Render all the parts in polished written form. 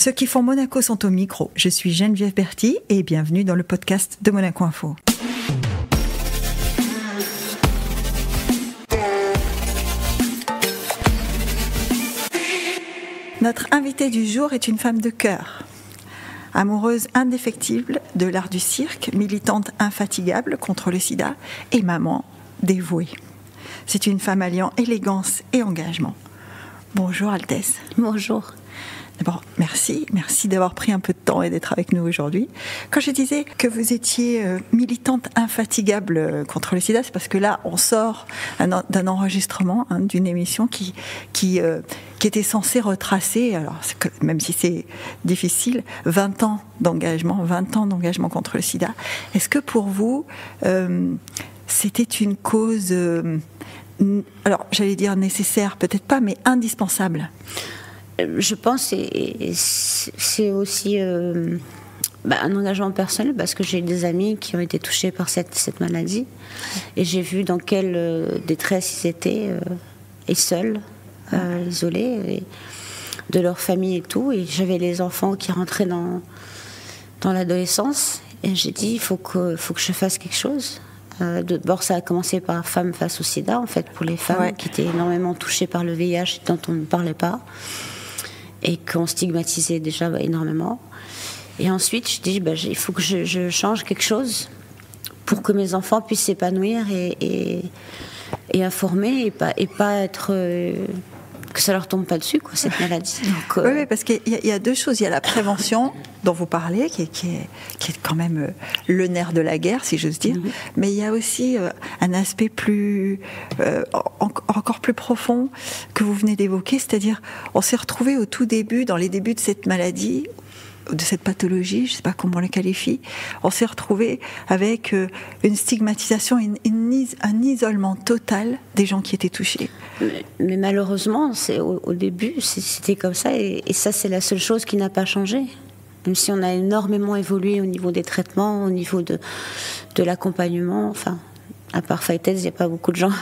Ceux qui font Monaco sont au micro. Je suis Geneviève Berthy et bienvenue dans le podcast de Monaco Info. Notre invitée du jour est une femme de cœur. Amoureuse indéfectible de l'art du cirque, militante infatigable contre le sida et maman dévouée. C'est une femme alliant élégance et engagement. Bonjour Altesse. Bonjour. D'abord, merci d'avoir pris un peu de temps et d'être avec nous aujourd'hui. Quand je disais que vous étiez militante infatigable contre le sida, c'est parce que là, on sort d'un enregistrement, d'une émission qui était censée retracer, alors même si c'est difficile, 20 ans d'engagement contre le sida. Est-ce que pour vous, c'était une cause, alors j'allais dire nécessaire, peut-être pas, mais indispensable ? Je pense que c'est aussi un engagement personnel parce que j'ai des amis qui ont été touchés par cette maladie et j'ai vu dans quelle détresse ils étaient et seuls, isolés et de leur famille et tout. Et j'avais les enfants qui rentraient dans l'adolescence et j'ai dit il faut que je fasse quelque chose. D'abord, ça a commencé par Femmes face au sida, en fait, pour les femmes qui étaient énormément touchées par le VIH dont on ne parlait pas et qu'on stigmatisait déjà énormément. Et ensuite, je dis, il faut que je change quelque chose pour que mes enfants puissent s'épanouir et informer et pas être... que ça leur tombe pas dessus, quoi, cette maladie. Donc, oui, parce qu'il y a deux choses. Il y a la prévention dont vous parlez, qui est quand même le nerf de la guerre, si j'ose dire. Mais il y a aussi un aspect encore plus profond que vous venez d'évoquer, c'est-à-dire on s'est retrouvés au tout début, dans les débuts de cette maladie, de cette pathologie, je ne sais pas comment on la qualifie, on s'est retrouvés avec une stigmatisation, un isolement total des gens qui étaient touchés. Mais malheureusement, au début, c'était comme ça, et ça, c'est la seule chose qui n'a pas changé. Même si on a énormément évolué au niveau des traitements, au niveau de l'accompagnement, enfin... À part Fightez, il n'y a pas beaucoup de gens,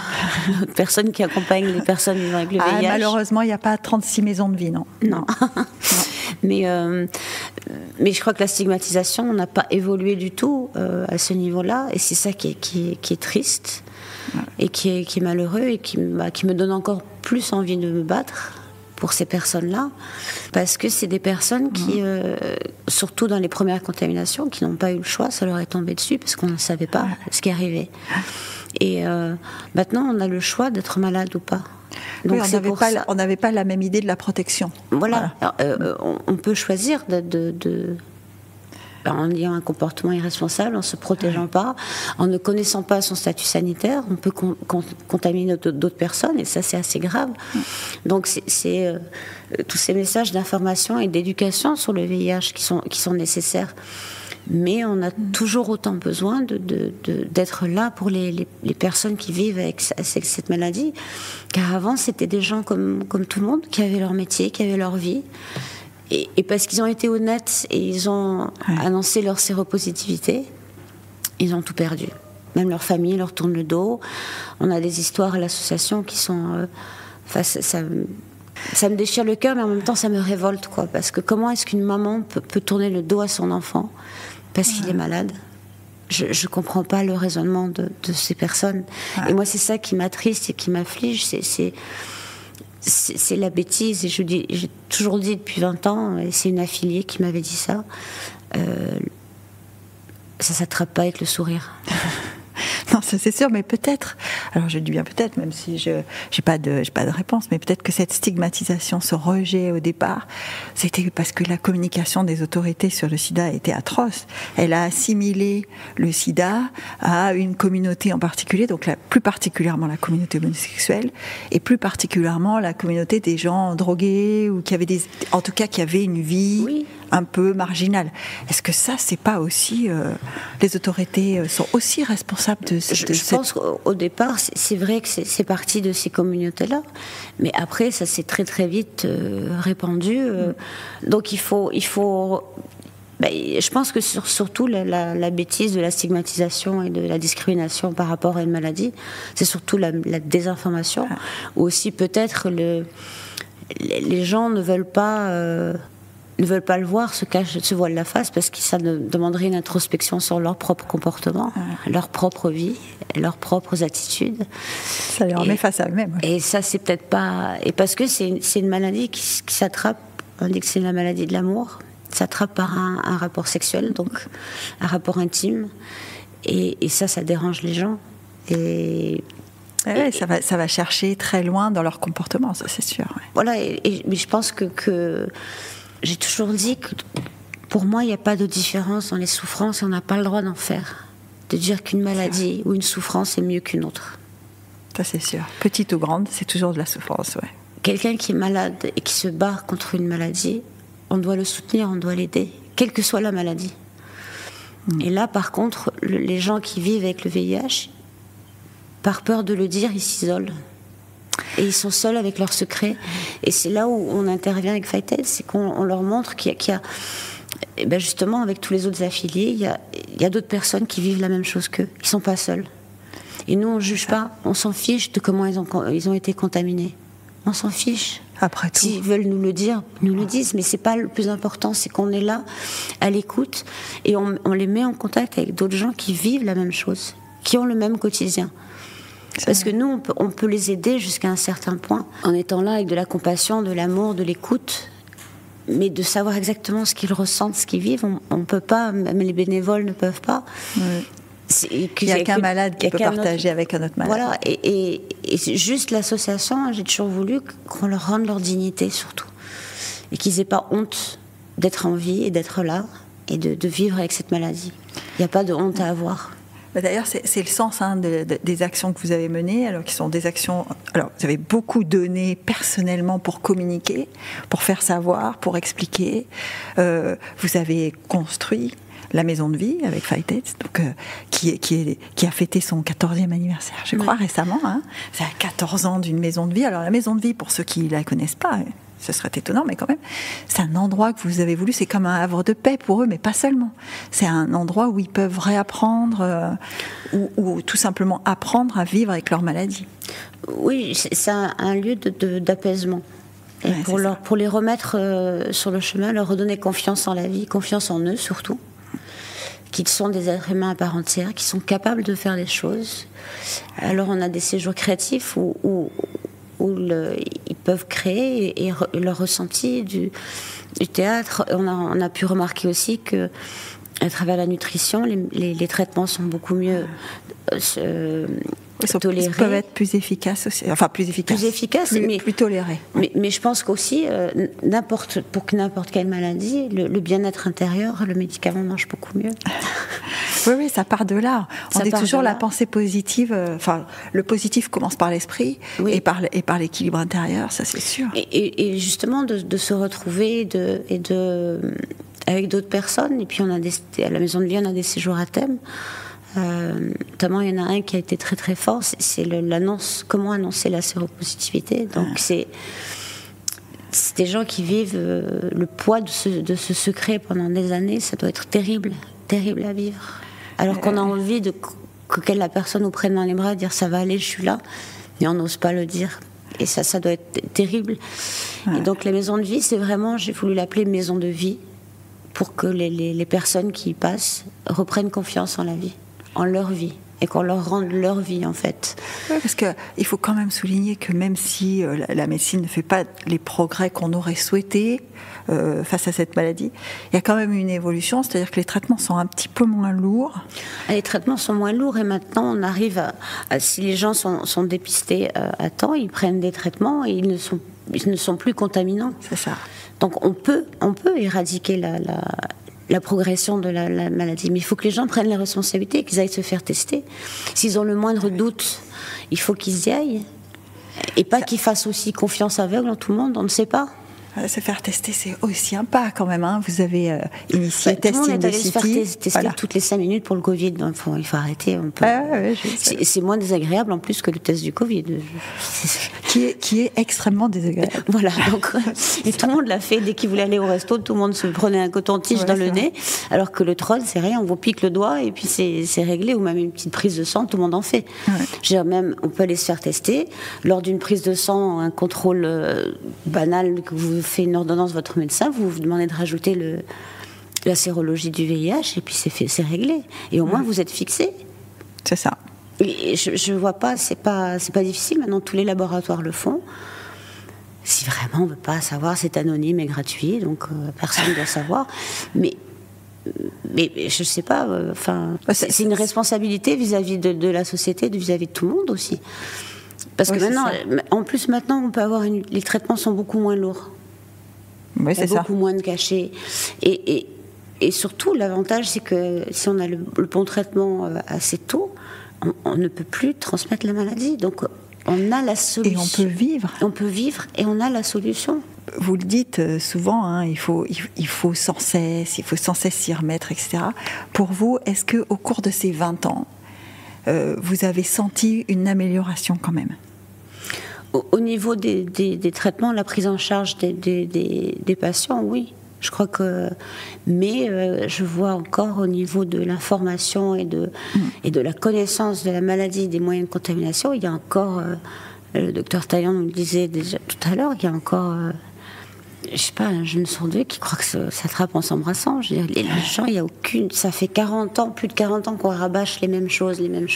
d'autres personnes qui accompagnent les personnes vivant avec le VIH. Malheureusement, il n'y a pas 36 maisons de vie, non. Non. Mais je crois que la stigmatisation n'a pas évolué du tout à ce niveau-là, et c'est ça qui est triste, et qui est malheureux, et qui me donne encore plus envie de me battre pour ces personnes-là, parce que c'est des personnes qui, surtout dans les premières contaminations, qui n'ont pas eu le choix, ça leur est tombé dessus, parce qu'on ne savait pas ce qui arrivait. Et maintenant, on a le choix d'être malade ou pas. Donc on n'avait pas la même idée de la protection. Voilà. Alors, on peut choisir en ayant un comportement irresponsable, en ne se protégeant pas, en ne connaissant pas son statut sanitaire, on peut contaminer d'autres personnes, et ça, c'est assez grave. Donc, c'est tous ces messages d'information et d'éducation sur le VIH qui sont nécessaires. Mais on a toujours autant besoin d'être là pour les personnes qui vivent avec cette maladie, car avant, c'était des gens comme tout le monde, qui avaient leur métier, qui avaient leur vie. Et parce qu'ils ont été honnêtes et ils ont annoncé leur séropositivité, ils ont tout perdu. Même leur famille leur tourne le dos. On a des histoires à l'association qui sont... ça me déchire le cœur, mais en même temps, ça me révolte, quoi. Parce que comment est-ce qu'une maman peut tourner le dos à son enfant parce qu'il est malade ? Je ne comprends pas le raisonnement de ces personnes. Et moi, c'est ça qui m'attriste et qui m'afflige. C'est la bêtise, et j'ai toujours dit depuis 20 ans, et c'est une affiliée qui m'avait dit ça, ça s'attrape pas avec le sourire. Non, ça c'est sûr, mais peut-être, alors je dis bien peut-être, même si je n'ai pas de réponse, mais peut-être que cette stigmatisation, ce rejet au départ, c'était parce que la communication des autorités sur le sida était atroce. Elle a assimilé le sida à une communauté en particulier, donc plus particulièrement la communauté homosexuelle, et plus particulièrement la communauté des gens drogués, ou qui avaient en tout cas qui avaient une vie un peu marginale. Est-ce que ça, c'est pas aussi... les autorités sont aussi responsables de Je pense qu'au départ, c'est vrai que c'est parti de ces communautés-là, mais après, ça s'est très très vite répandu. Donc il faut je pense que surtout la bêtise de la stigmatisation et de la discrimination par rapport à une maladie, c'est surtout la désinformation, ou aussi peut-être les gens ne veulent pas ne veulent pas le voir, se voilent la face parce que ça demanderait une introspection sur leur propre comportement, leur propre vie, leurs propres attitudes. Ça les remet face à eux-mêmes. Et ça, c'est peut-être pas... Et parce que c'est une maladie qui s'attrape, on dit que c'est la maladie de l'amour, s'attrape par un rapport sexuel, donc un rapport intime. Et ça dérange les gens. Ça va chercher très loin dans leur comportement, ça c'est sûr. Ouais. Voilà, mais je pense que j'ai toujours dit que pour moi, il n'y a pas de différence dans les souffrances et on n'a pas le droit d'en faire. De dire qu'une maladie ou une souffrance est mieux qu'une autre. Ça c'est sûr. Petite ou grande, c'est toujours de la souffrance, ouais. Quelqu'un qui est malade et qui se bat contre une maladie, on doit le soutenir, on doit l'aider, quelle que soit la maladie. Et là, par contre, les gens qui vivent avec le VIH, par peur de le dire, ils s'isolent. Et ils sont seuls avec leurs secrets. Et c'est là où on intervient avec Fight Aid, c'est qu'on leur montre qu'il y a et ben justement, avec tous les autres affiliés, il y a d'autres personnes qui vivent la même chose qu'eux. Ils ne sont pas seuls. Et nous, on ne juge pas, on s'en fiche de comment ils ont été contaminés. On s'en fiche. Après tout. S'ils veulent nous le dire, nous le disent, mais c'est pas le plus important, c'est qu'on est là, à l'écoute, et on les met en contact avec d'autres gens qui vivent la même chose, qui ont le même quotidien. Parce que nous, on peut les aider jusqu'à un certain point, en étant là avec de la compassion, de l'amour, de l'écoute, mais de savoir exactement ce qu'ils ressentent, ce qu'ils vivent, on ne peut pas, même les bénévoles ne peuvent pas. Oui. Il n'y a qu'un malade qui peut partager avec un autre malade. Voilà, et c'est juste l'association, j'ai toujours voulu qu'on leur rende leur dignité surtout. Et qu'ils n'aient pas honte d'être en vie et d'être là et de vivre avec cette maladie. Il n'y a pas de honte à avoir. D'ailleurs, c'est le sens des actions que vous avez menées, alors qui sont des actions. Alors, vous avez beaucoup donné personnellement pour communiquer, pour faire savoir, pour expliquer. Vous avez construit la maison de vie avec Fight Aid, donc qui a fêté son 14e anniversaire, je crois, récemment. Hein. C'est à 14 ans d'une maison de vie. Alors, la maison de vie, pour ceux qui ne la connaissent pas, ce serait étonnant, mais quand même, c'est un endroit que vous avez voulu, c'est comme un havre de paix pour eux, mais pas seulement. C'est un endroit où ils peuvent réapprendre, ou tout simplement apprendre à vivre avec leur maladie. Oui, c'est un lieu d'apaisement. Et pour les remettre sur le chemin, leur redonner confiance en la vie, confiance en eux surtout, qu'ils sont des êtres humains à part entière, qui sont capables de faire des choses. Alors on a des séjours créatifs où ils peuvent créer et leur ressenti du théâtre. On a pu remarquer aussi que à travers la nutrition, les traitements sont beaucoup mieux tolérés. Ils peuvent être plus efficaces aussi. Enfin, plus efficaces, mais plus tolérés. Mais je pense qu'aussi, pour n'importe quelle maladie, le bien-être intérieur, le médicament marche beaucoup mieux. Oui, ça part de là. On dit toujours la pensée positive. Enfin, le positif commence par l'esprit, oui, et par l'équilibre intérieur, ça c'est sûr. Et justement de se retrouver avec d'autres personnes. Et puis à la maison de vie, on a des séjours à thème. Notamment, il y en a un qui a été très très fort. C'est l'annonce. Comment annoncer la séropositivité. Donc c'est des gens qui vivent le poids de ce secret pendant des années. Ça doit être terrible à vivre. Alors qu'on a envie que la personne nous prenne dans les bras et dire ça va aller, je suis là, mais on n'ose pas le dire. Et ça doit être terrible. Ouais. Et donc la maison de vie, c'est vraiment, j'ai voulu l'appeler maison de vie, pour que les personnes qui y passent reprennent confiance en la vie, en leur vie, et qu'on leur rende leur vie en fait. Oui, parce qu'il faut quand même souligner que même si la médecine ne fait pas les progrès qu'on aurait souhaité face à cette maladie, il y a quand même une évolution, c'est-à-dire que les traitements sont un petit peu moins lourds. Les traitements sont moins lourds et maintenant on arrive si les gens sont dépistés à temps, ils prennent des traitements et ils ne sont plus contaminants. C'est ça. Donc on peut éradiquer la progression de la maladie. Mais il faut que les gens prennent les responsabilités, qu'ils aillent se faire tester. S'ils ont le moindre doute, il faut qu'ils y aillent. Et pas qu'ils fassent aussi confiance aveugle en tout le monde, on ne sait pas. Se faire tester, c'est aussi un pas quand même. Hein. Vous avez initié Testing the City. Tout le monde est allé se faire tester toutes les 5 minutes pour le Covid. Donc, il faut arrêter. C'est moins désagréable en plus que le test du Covid. Qui est extrêmement désagréable. Voilà. Donc, et tout le monde l'a fait. Dès qu'il voulait aller au resto, tout le monde se prenait un coton-tige dans le nez. Alors que le troll, c'est rien. On vous pique le doigt et puis c'est réglé. Ou même une petite prise de sang, tout le monde en fait. Ouais. Même, on peut aller se faire tester. Lors d'une prise de sang, un contrôle banal que vous fait une ordonnance, votre médecin, vous vous demandez de rajouter la sérologie du VIH, et puis c'est réglé. Et au moins, vous êtes fixé. C'est ça. Et je vois pas, c'est pas difficile. Maintenant, tous les laboratoires le font. Si vraiment on ne veut pas savoir, c'est anonyme et gratuit, donc personne ne doit savoir. Mais je sais pas. C'est une responsabilité vis-à-vis de la société, vis-à-vis de tout le monde aussi. Parce que maintenant, on peut avoir les traitements sont beaucoup moins lourds. Oui, c'est ça. Beaucoup moins de cachets. Et surtout, l'avantage, c'est que si on a le bon traitement assez tôt, on ne peut plus transmettre la maladie. Donc, on a la solution. Et on peut vivre. On peut vivre et on a la solution. Vous le dites souvent, hein, il faut sans cesse s'y remettre, etc. Pour vous, est-ce qu'au cours de ces 20 ans, vous avez senti une amélioration quand même ? Au niveau des traitements, la prise en charge des patients, oui. Je crois que, mais je vois encore au niveau de l'information et de la connaissance de la maladie, des moyens de contamination, il y a encore, le docteur Taillant nous le disait déjà tout à l'heure, il y a encore, je sais pas, un jeune sur deux qui croit que ça s'attrape en s'embrassant. Je veux dire, les gens, il y a aucune, ça fait 40 ans, plus de 40 ans qu'on rabâche les mêmes choses, mais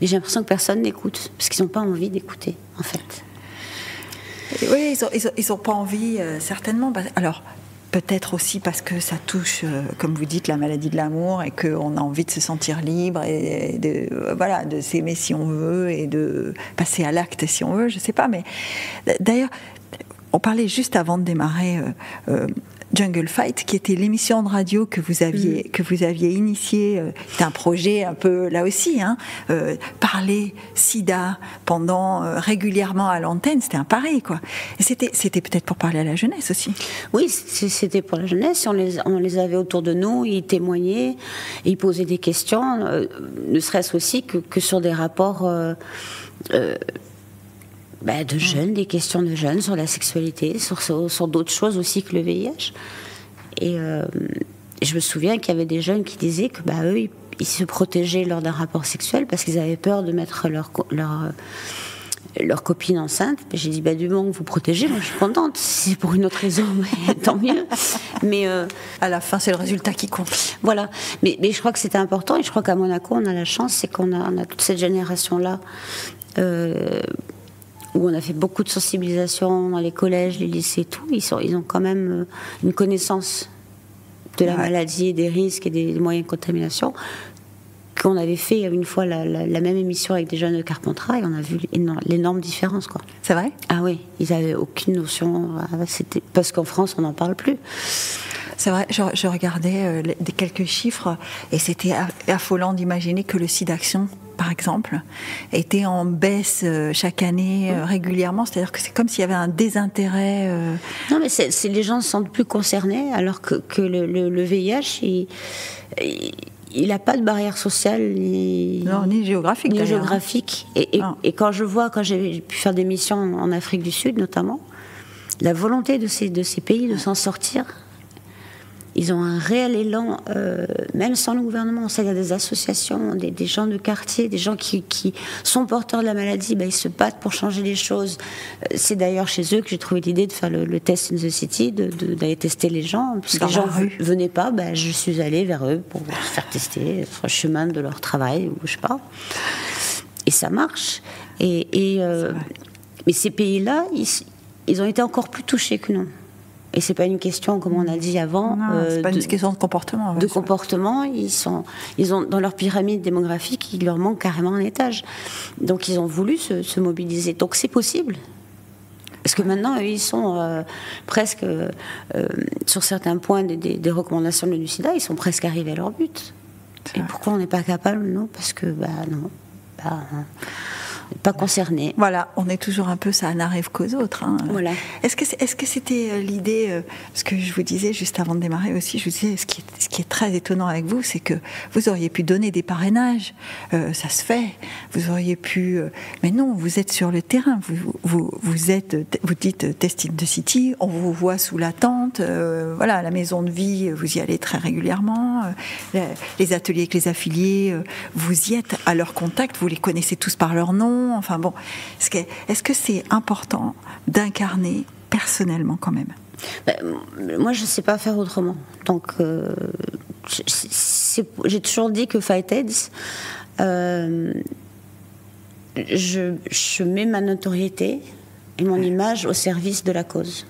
j'ai l'impression que personne n'écoute, parce qu'ils n'ont pas envie d'écouter, en fait. Oui, ils n'ont pas envie, certainement. Alors, peut-être aussi parce que ça touche, comme vous dites, la maladie de l'amour et qu'on a envie de se sentir libre et de s'aimer si on veut et de passer à l'acte si on veut, je ne sais pas. Mais d'ailleurs, on parlait juste avant de démarrer Jungle Fight, qui était l'émission de radio que vous aviez initiée. C'est un projet un peu, là aussi, parler sida régulièrement à l'antenne, c'était un pari, quoi. Et c'était peut-être pour parler à la jeunesse aussi. Oui, c'était pour la jeunesse. On les avait autour de nous, ils témoignaient, et ils posaient des questions, ne serait-ce aussi que sur des rapports de jeunes, des questions de jeunes sur la sexualité, sur d'autres choses aussi que le VIH. Et je me souviens qu'il y avait des jeunes qui disaient que eux, ils se protégeaient lors d'un rapport sexuel parce qu'ils avaient peur de mettre leur copine enceinte. J'ai dit, du moment que vous protégez, moi je suis contente. Si c'est pour une autre raison, tant mieux. Mais à la fin, c'est le résultat qui compte. Voilà. Mais je crois que c'était important, et je crois qu'à Monaco, on a la chance, c'est qu'on a toute cette génération-là où on a fait beaucoup de sensibilisation dans les collèges, les lycées et tout. Ils ont quand même une connaissance de la maladie et des risques et des moyens de contamination. Qu'on avait fait une fois la même émission avec des jeunes de Carpentras, et on a vu l'énorme différence, quoi. C'est vrai ? Ah oui, ils n'avaient aucune notion. Parce qu'en France, on n'en parle plus. C'est vrai, je regardais quelques chiffres, et c'était affolant d'imaginer que le SIDAction, par exemple, était en baisse chaque année régulièrement. C'est-à-dire que c'est comme s'il y avait un désintérêt. Non, mais les gens ne se sentent plus concernés, alors que le VIH, il n'a pas de barrière sociale ni géographique. Ni géographique. Et quand j'ai pu faire des missions en Afrique du Sud notamment, la volonté de ces pays de s'en sortir, ils ont un réel élan, même sans le gouvernement. Il y a des associations, des gens de quartier, des gens qui sont porteurs de la maladie, ils se battent pour changer les choses. C'est d'ailleurs chez eux que j'ai trouvé l'idée de faire le test in the city, d'aller tester les gens. Parce que les gens ne venaient pas, je suis allée vers eux pour se faire tester sur le chemin de leur travail, ou je sais pas. Et ça marche. Mais ces pays-là, ils ont été encore plus touchés que nous. Et c'est pas une question, comme on a dit avant. C'est pas une question de comportement. De comportement, ils ont dans leur pyramide démographique, il leur manque carrément un étage. Donc ils ont voulu se mobiliser. Donc c'est possible. Parce que maintenant, ils sont presque, sur certains points des recommandations de l'UNICIDA, ils sont presque arrivés à leur but. Et pourquoi on n'est pas capable? Non, parce que non. Pas concerné. Voilà, on est toujours un peu, ça n'arrive qu'aux autres. Voilà. Est-ce que c'était l'idée, ce que je vous disais juste avant de démarrer aussi, je vous disais, ce qui est très étonnant avec vous, c'est que vous auriez pu donner des parrainages, ça se fait, vous auriez pu, mais non, vous êtes sur le terrain, vous dites Test in the City, on vous voit sous la tente, la maison de vie, vous y allez très régulièrement, les ateliers avec les affiliés, vous y êtes à leur contact, vous les connaissez tous par leur nom. mission. Enfin bon, est-ce que c'est important d'incarner personnellement quand même? Moi, je ne sais pas faire autrement. Donc, j'ai toujours dit que Fightheads, je mets ma notoriété et mon image au service de la cause.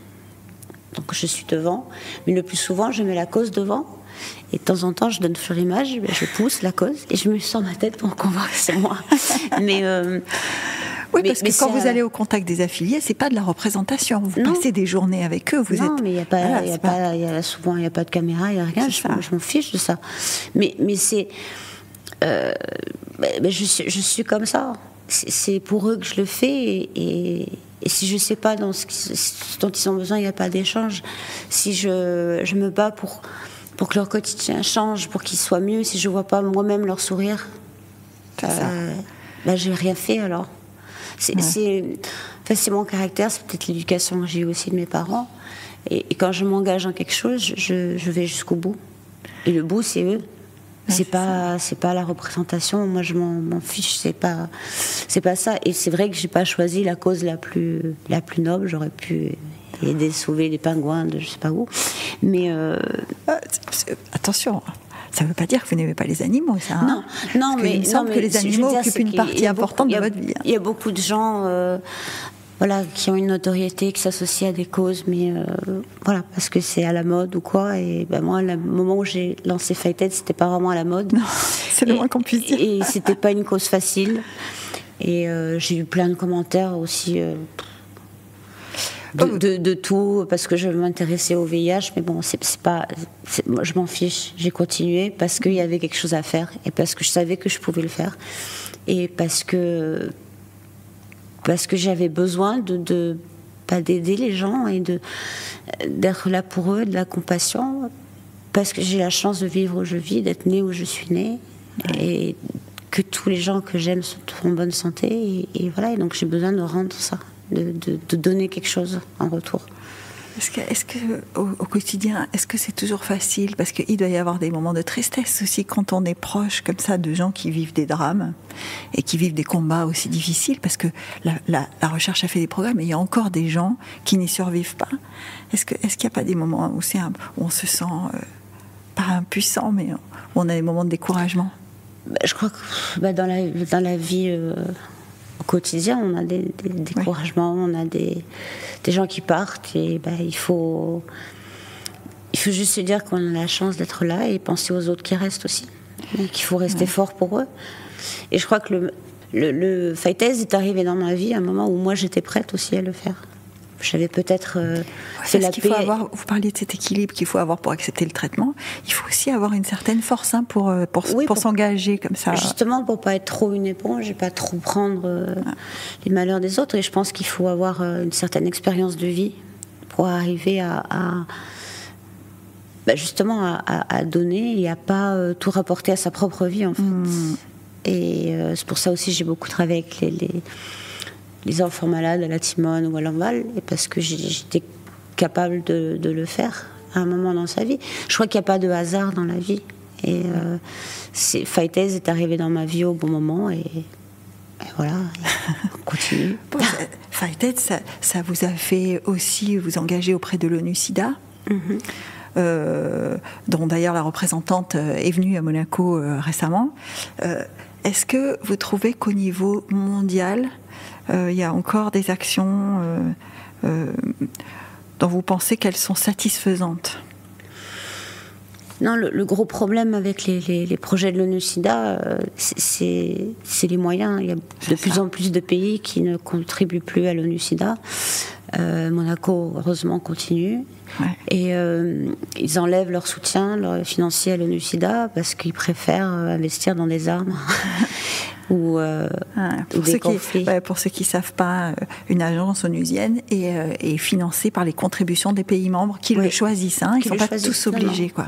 Donc, je suis devant, mais le plus souvent, je mets la cause devant. Et de temps en temps, je donne sur l'image, je pousse la cause et je me sors ma tête pour qu'on voit que c'est moi. Mais oui, parce que quand vous allez au contact des affiliés, c'est pas de la représentation. Vous passez des journées avec eux. Non, mais il n'y a pas, souvent, il n'y a pas de caméra, il n'y a rien. Je m'en fiche de ça. Mais c'est, je suis comme ça. C'est pour eux que je le fais et si je ne sais pas dans ce dont ils ont besoin, il n'y a pas d'échange. Si je me bats pour que leur quotidien change, pour qu'ils soient mieux, si je ne vois pas moi-même leur sourire, j'ai rien fait alors. C'est mon caractère, c'est peut-être l'éducation que j'ai eue aussi de mes parents. Et quand je m'engage dans quelque chose, je vais jusqu'au bout. Et le bout, c'est eux. C'est pas la représentation. Moi, je m'en fiche. C'est pas ça. Et c'est vrai que j'ai pas choisi la cause la plus noble. J'aurais pu aider, sauver les pingouins de je sais pas où. Mais attention. Ça ne veut pas dire que vous n'aimez pas les animaux, ça. Hein, non, mais il me semble que les animaux occupent une partie importante de votre vie. Il y a beaucoup de gens, qui ont une notoriété, qui s'associent à des causes, mais parce que c'est à la mode ou quoi. Et moi, le moment où j'ai lancé Fightheads, c'était pas vraiment à la mode. Non, c'est le moins qu'on puisse dire. Et c'était pas une cause facile. Et j'ai eu plein de commentaires aussi. De tout, parce que je m'intéressais au VIH, mais bon, moi, je m'en fiche. J'ai continué parce qu'il y avait quelque chose à faire et parce que je savais que je pouvais le faire et parce que j'avais besoin d'aider les gens et d'être là pour eux, de la compassion, parce que j'ai la chance de vivre où je vis, d'être née où je suis née et que tous les gens que j'aime sont en bonne santé et voilà, et donc j'ai besoin de rendre ça. De donner quelque chose en retour. Est-ce que au quotidien, est-ce que c'est toujours facile? Parce qu'il doit y avoir des moments de tristesse aussi quand on est proche comme ça de gens qui vivent des drames et qui vivent des combats aussi difficiles, parce que la recherche a fait des progrès, mais il y a encore des gens qui n'y survivent pas. Est-ce qu'il n'y a pas des moments où on se sent pas impuissant, mais où on a des moments de découragement? Je crois que dans la vie au quotidien, on a des découragements, on a des gens qui partent et il faut juste se dire qu'on a la chance d'être là et penser aux autres qui restent aussi. Et qu'il faut rester fort pour eux. Et je crois que le Fightheads est arrivé dans ma vie à un moment où moi j'étais prête aussi à le faire. J'avais peut-être fait la paix. Vous parliez de cet équilibre qu'il faut avoir pour accepter le traitement. Il faut aussi avoir une certaine force pour s'engager comme ça. Justement, pour pas être trop une éponge et pas trop prendre les malheurs des autres. Et je pense qu'il faut avoir une certaine expérience de vie pour arriver à donner et à pas tout rapporter à sa propre vie en fait. Et c'est pour ça aussi que j'ai beaucoup travaillé avec les enfants malades à la Timone ou à l'Enval, et parce que j'étais capable de le faire à un moment dans sa vie. Je crois qu'il n'y a pas de hasard dans la vie. Et Fightheads est arrivé dans ma vie au bon moment, et voilà, on continue. Fightheads, ça vous a fait aussi vous engager auprès de l'ONU-SIDA, dont d'ailleurs la représentante est venue à Monaco récemment. Est-ce que vous trouvez qu'au niveau mondial, il y a encore des actions dont vous pensez qu'elles sont satisfaisantes? Non, le gros problème avec les projets de l'ONU-SIDA, c'est les moyens. Il y a de plus en plus de pays qui ne contribuent plus à l'ONU-SIDA. Monaco, heureusement, continue. Ouais. Et ils enlèvent leur soutien financier à l'ONU-SIDA parce qu'ils préfèrent investir dans des armes ou des conflits. Pour ceux qui ne savent pas, une agence onusienne est financée par les contributions des pays membres qui le choisissent. Ils ne sont pas tous obligés. Quoi.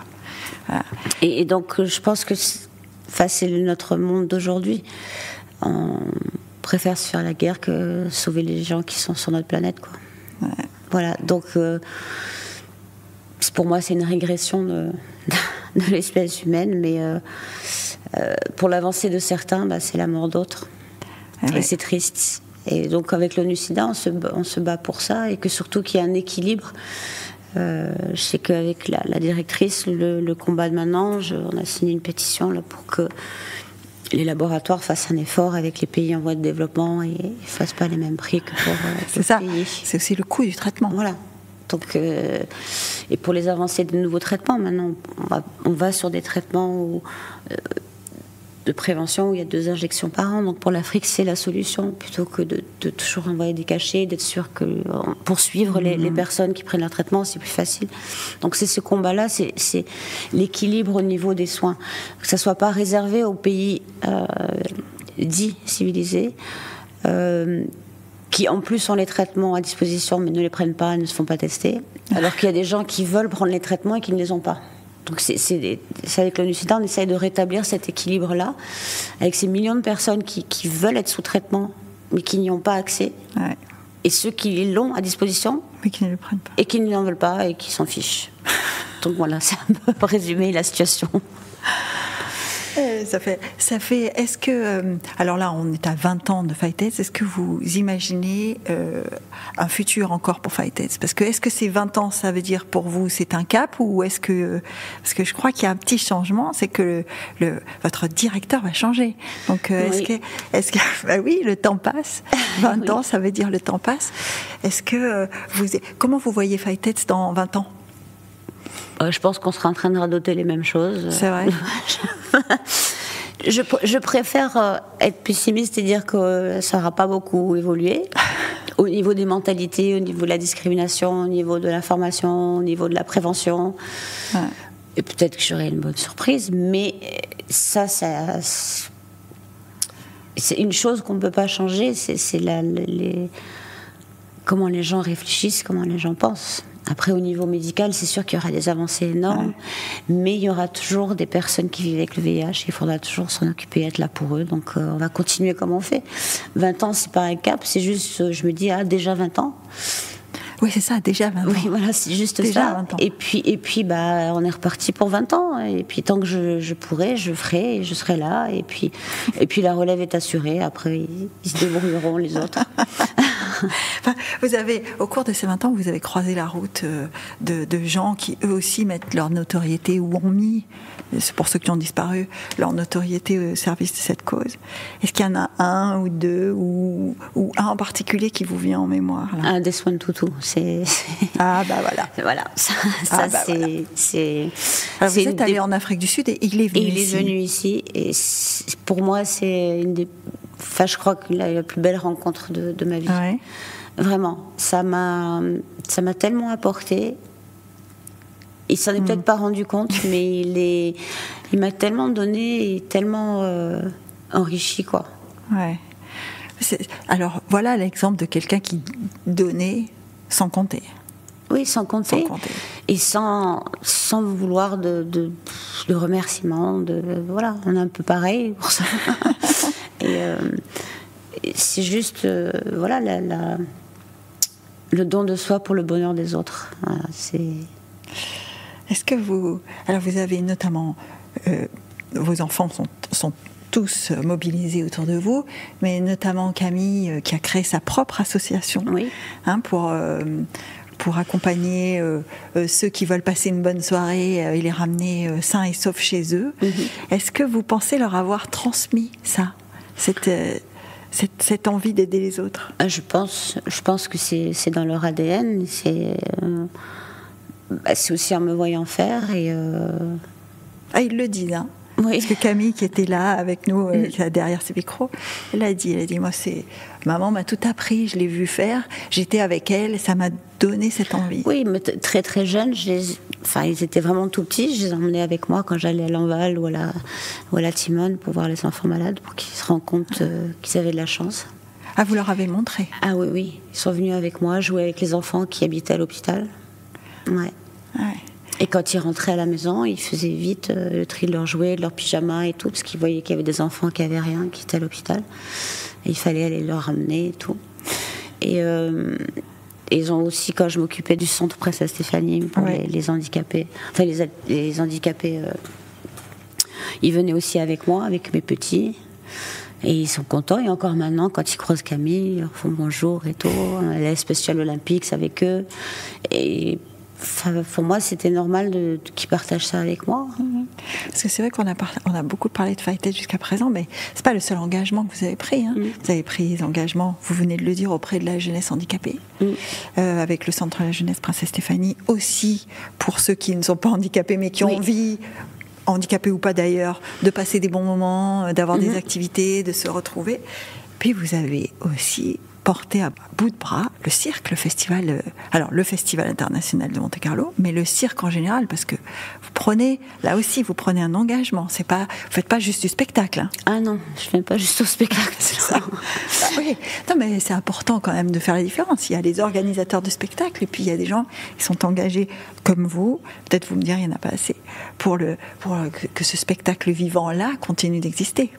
Voilà. Et donc, je pense que c'est notre monde d'aujourd'hui. On préfère se faire la guerre que sauver les gens qui sont sur notre planète. Quoi. Ouais. Voilà, donc pour moi c'est une régression de l'espèce humaine, mais pour l'avancée de certains, c'est la mort d'autres. Et c'est triste. Et donc avec l'ONU-SIDA, on se bat pour ça, et que surtout qu'il y ait un équilibre. Je sais qu'avec la directrice, le combat de maintenant, on a signé une pétition là, pour que les laboratoires fassent un effort avec les pays en voie de développement et ne fassent pas les mêmes prix que pour c'est ça. Pays. C'est aussi le coût du traitement. Voilà. Donc, et pour les avancées de nouveaux traitements, maintenant, on va sur des traitements de prévention où il y a 2 injections par an. Donc pour l'Afrique, c'est la solution, plutôt que de toujours envoyer des cachets, d'être sûr que pour suivre les personnes qui prennent leur traitement, c'est plus facile. Donc c'est ce combat-là, c'est l'équilibre au niveau des soins. Que ça ne soit pas réservé aux pays dits civilisés, qui en plus ont les traitements à disposition, mais ne les prennent pas, ne se font pas tester, alors qu'il y a des gens qui veulent prendre les traitements et qui ne les ont pas. Donc c'est avec l'ONU-SIDA, on essaye de rétablir cet équilibre-là, avec ces millions de personnes qui veulent être sous traitement, mais qui n'y ont pas accès, et ceux qui l'ont à disposition, mais qui ne le prennent pas. Et qui n'en veulent pas, et qui s'en fichent. Donc voilà, c'est un peu résumer la situation. Ça fait. Est-ce que alors là, on est à 20 ans de Fight-Aids. Est-ce que vous imaginez un futur encore pour Fight-Aids? Parce que est-ce que ces 20 ans, ça veut dire pour vous c'est un cap, ou est-ce que parce que je crois qu'il y a un petit changement, c'est que votre directeur va changer. Donc est-ce que bah oui, le temps passe. 20 ans, ça veut dire le temps passe. Est-ce que comment vous voyez Fight-Aids dans 20 ans? Je pense qu'on sera en train de radoter les mêmes choses. C'est vrai. Je préfère être pessimiste et dire que ça n'aura pas beaucoup évolué. Au niveau des mentalités, au niveau de la discrimination, au niveau de l'information, au niveau de la prévention. Ouais. Et peut-être que j'aurai une bonne surprise, mais ça c'est une chose qu'on ne peut pas changer, c'est comment les gens réfléchissent, comment les gens pensent. Après, au niveau médical, c'est sûr qu'il y aura des avancées énormes, mais il y aura toujours des personnes qui vivent avec le VIH, il faudra toujours s'en occuper, être là pour eux, donc on va continuer comme on fait. 20 ans, c'est pas un cap, c'est juste, je me dis, déjà 20 ans. Oui, c'est ça, déjà 20 ans. Oui, voilà, c'est juste déjà ça. 20 ans. Et puis bah, on est reparti pour 20 ans, et puis tant que je pourrai, je ferai, et je serai là, et puis la relève est assurée, après ils se débrouilleront les autres. Enfin, vous avez, au cours de ces 20 ans, vous avez croisé la route de gens qui, eux aussi, mettent leur notoriété, ou ont mis, c'est pour ceux qui ont disparu, leur notoriété au service de cette cause. Est-ce qu'il y en a un ou deux, ou un en particulier qui vous vient en mémoire là? Un Desmond Tutu, c'est... Ah bah voilà. Voilà, ça c'est... Alors, vous êtes allé en Afrique du Sud et il est venu ici. Il est venu ici, et pour moi, c'est une des... Enfin, je crois que la plus belle rencontre de ma vie. Ouais. Vraiment, ça m'a tellement apporté. Il s'en est peut-être pas rendu compte, mais il m'a tellement donné et tellement enrichi, quoi. Ouais. Alors voilà l'exemple de quelqu'un qui donnait sans compter. Oui, sans compter. Et sans vouloir de remerciements. Voilà, on est un peu pareil pour ça. Et c'est juste, voilà, le don de soi pour le bonheur des autres. Voilà, Est-ce que vous avez notamment, vos enfants sont tous mobilisés autour de vous, mais notamment Camille qui a créé sa propre association, oui. Pour accompagner ceux qui veulent passer une bonne soirée et les ramener sains et saufs chez eux. Mm-hmm. Est-ce que vous pensez leur avoir transmis ça, cette envie d'aider les autres? Je pense que c'est dans leur ADN. C'est aussi en me voyant faire. Et ils le disent, hein. Oui. Parce que Camille, qui était là avec nous, derrière ses micros, elle a dit, moi, maman m'a tout appris, je l'ai vu faire, j'étais avec elle, et ça m'a donné cette envie. Oui, mais très très jeunes, ils étaient vraiment tout petits, je les emmenais avec moi quand j'allais à l'Enval ou à la Timone pour voir les enfants malades, pour qu'ils se rendent compte qu'ils avaient de la chance. Ah, vous leur avez montré? Ah oui, ils sont venus avec moi jouer avec les enfants qui habitaient à l'hôpital. Ouais. Et quand ils rentraient à la maison, ils faisaient vite le tri de leurs jouets, de leurs pyjamas et tout, parce qu'ils voyaient qu'il y avait des enfants qui n'avaient rien, qui étaient à l'hôpital. Et il fallait aller leur ramener et tout. Et ils ont aussi, quand je m'occupais du centre Princesse Stéphanie pour les handicapés, enfin les handicapés, ils venaient aussi avec moi, avec mes petits. Et ils sont contents, et encore maintenant, quand ils croisent Camille, ils leur font bonjour et tout. Elle est spéciale olympique avec eux. Et pour moi, c'était normal qu'ils partagent ça avec moi. Parce que c'est vrai qu'on a beaucoup parlé de Fight It jusqu'à présent, mais c'est pas le seul engagement que vous avez pris. Vous avez pris des engagements, vous venez de le dire, auprès de la jeunesse handicapée, avec le Centre de la jeunesse Princesse Stéphanie, aussi pour ceux qui ne sont pas handicapés, mais qui ont envie, handicapés ou pas d'ailleurs, de passer des bons moments, d'avoir des activités, de se retrouver. Puis vous avez aussi porté à bout de bras le cirque, le festival international de Monte-Carlo, mais le cirque en général, parce que vous prenez un engagement. Vous faites pas juste du spectacle. Ah non, je fais pas juste au spectacle. C'est ça. Oui. Non, mais c'est important quand même de faire la différence. Il y a les organisateurs de spectacles et puis il y a des gens qui sont engagés comme vous. Peut-être vous me direz, il n'y en a pas assez pour que ce spectacle vivant-là continue d'exister.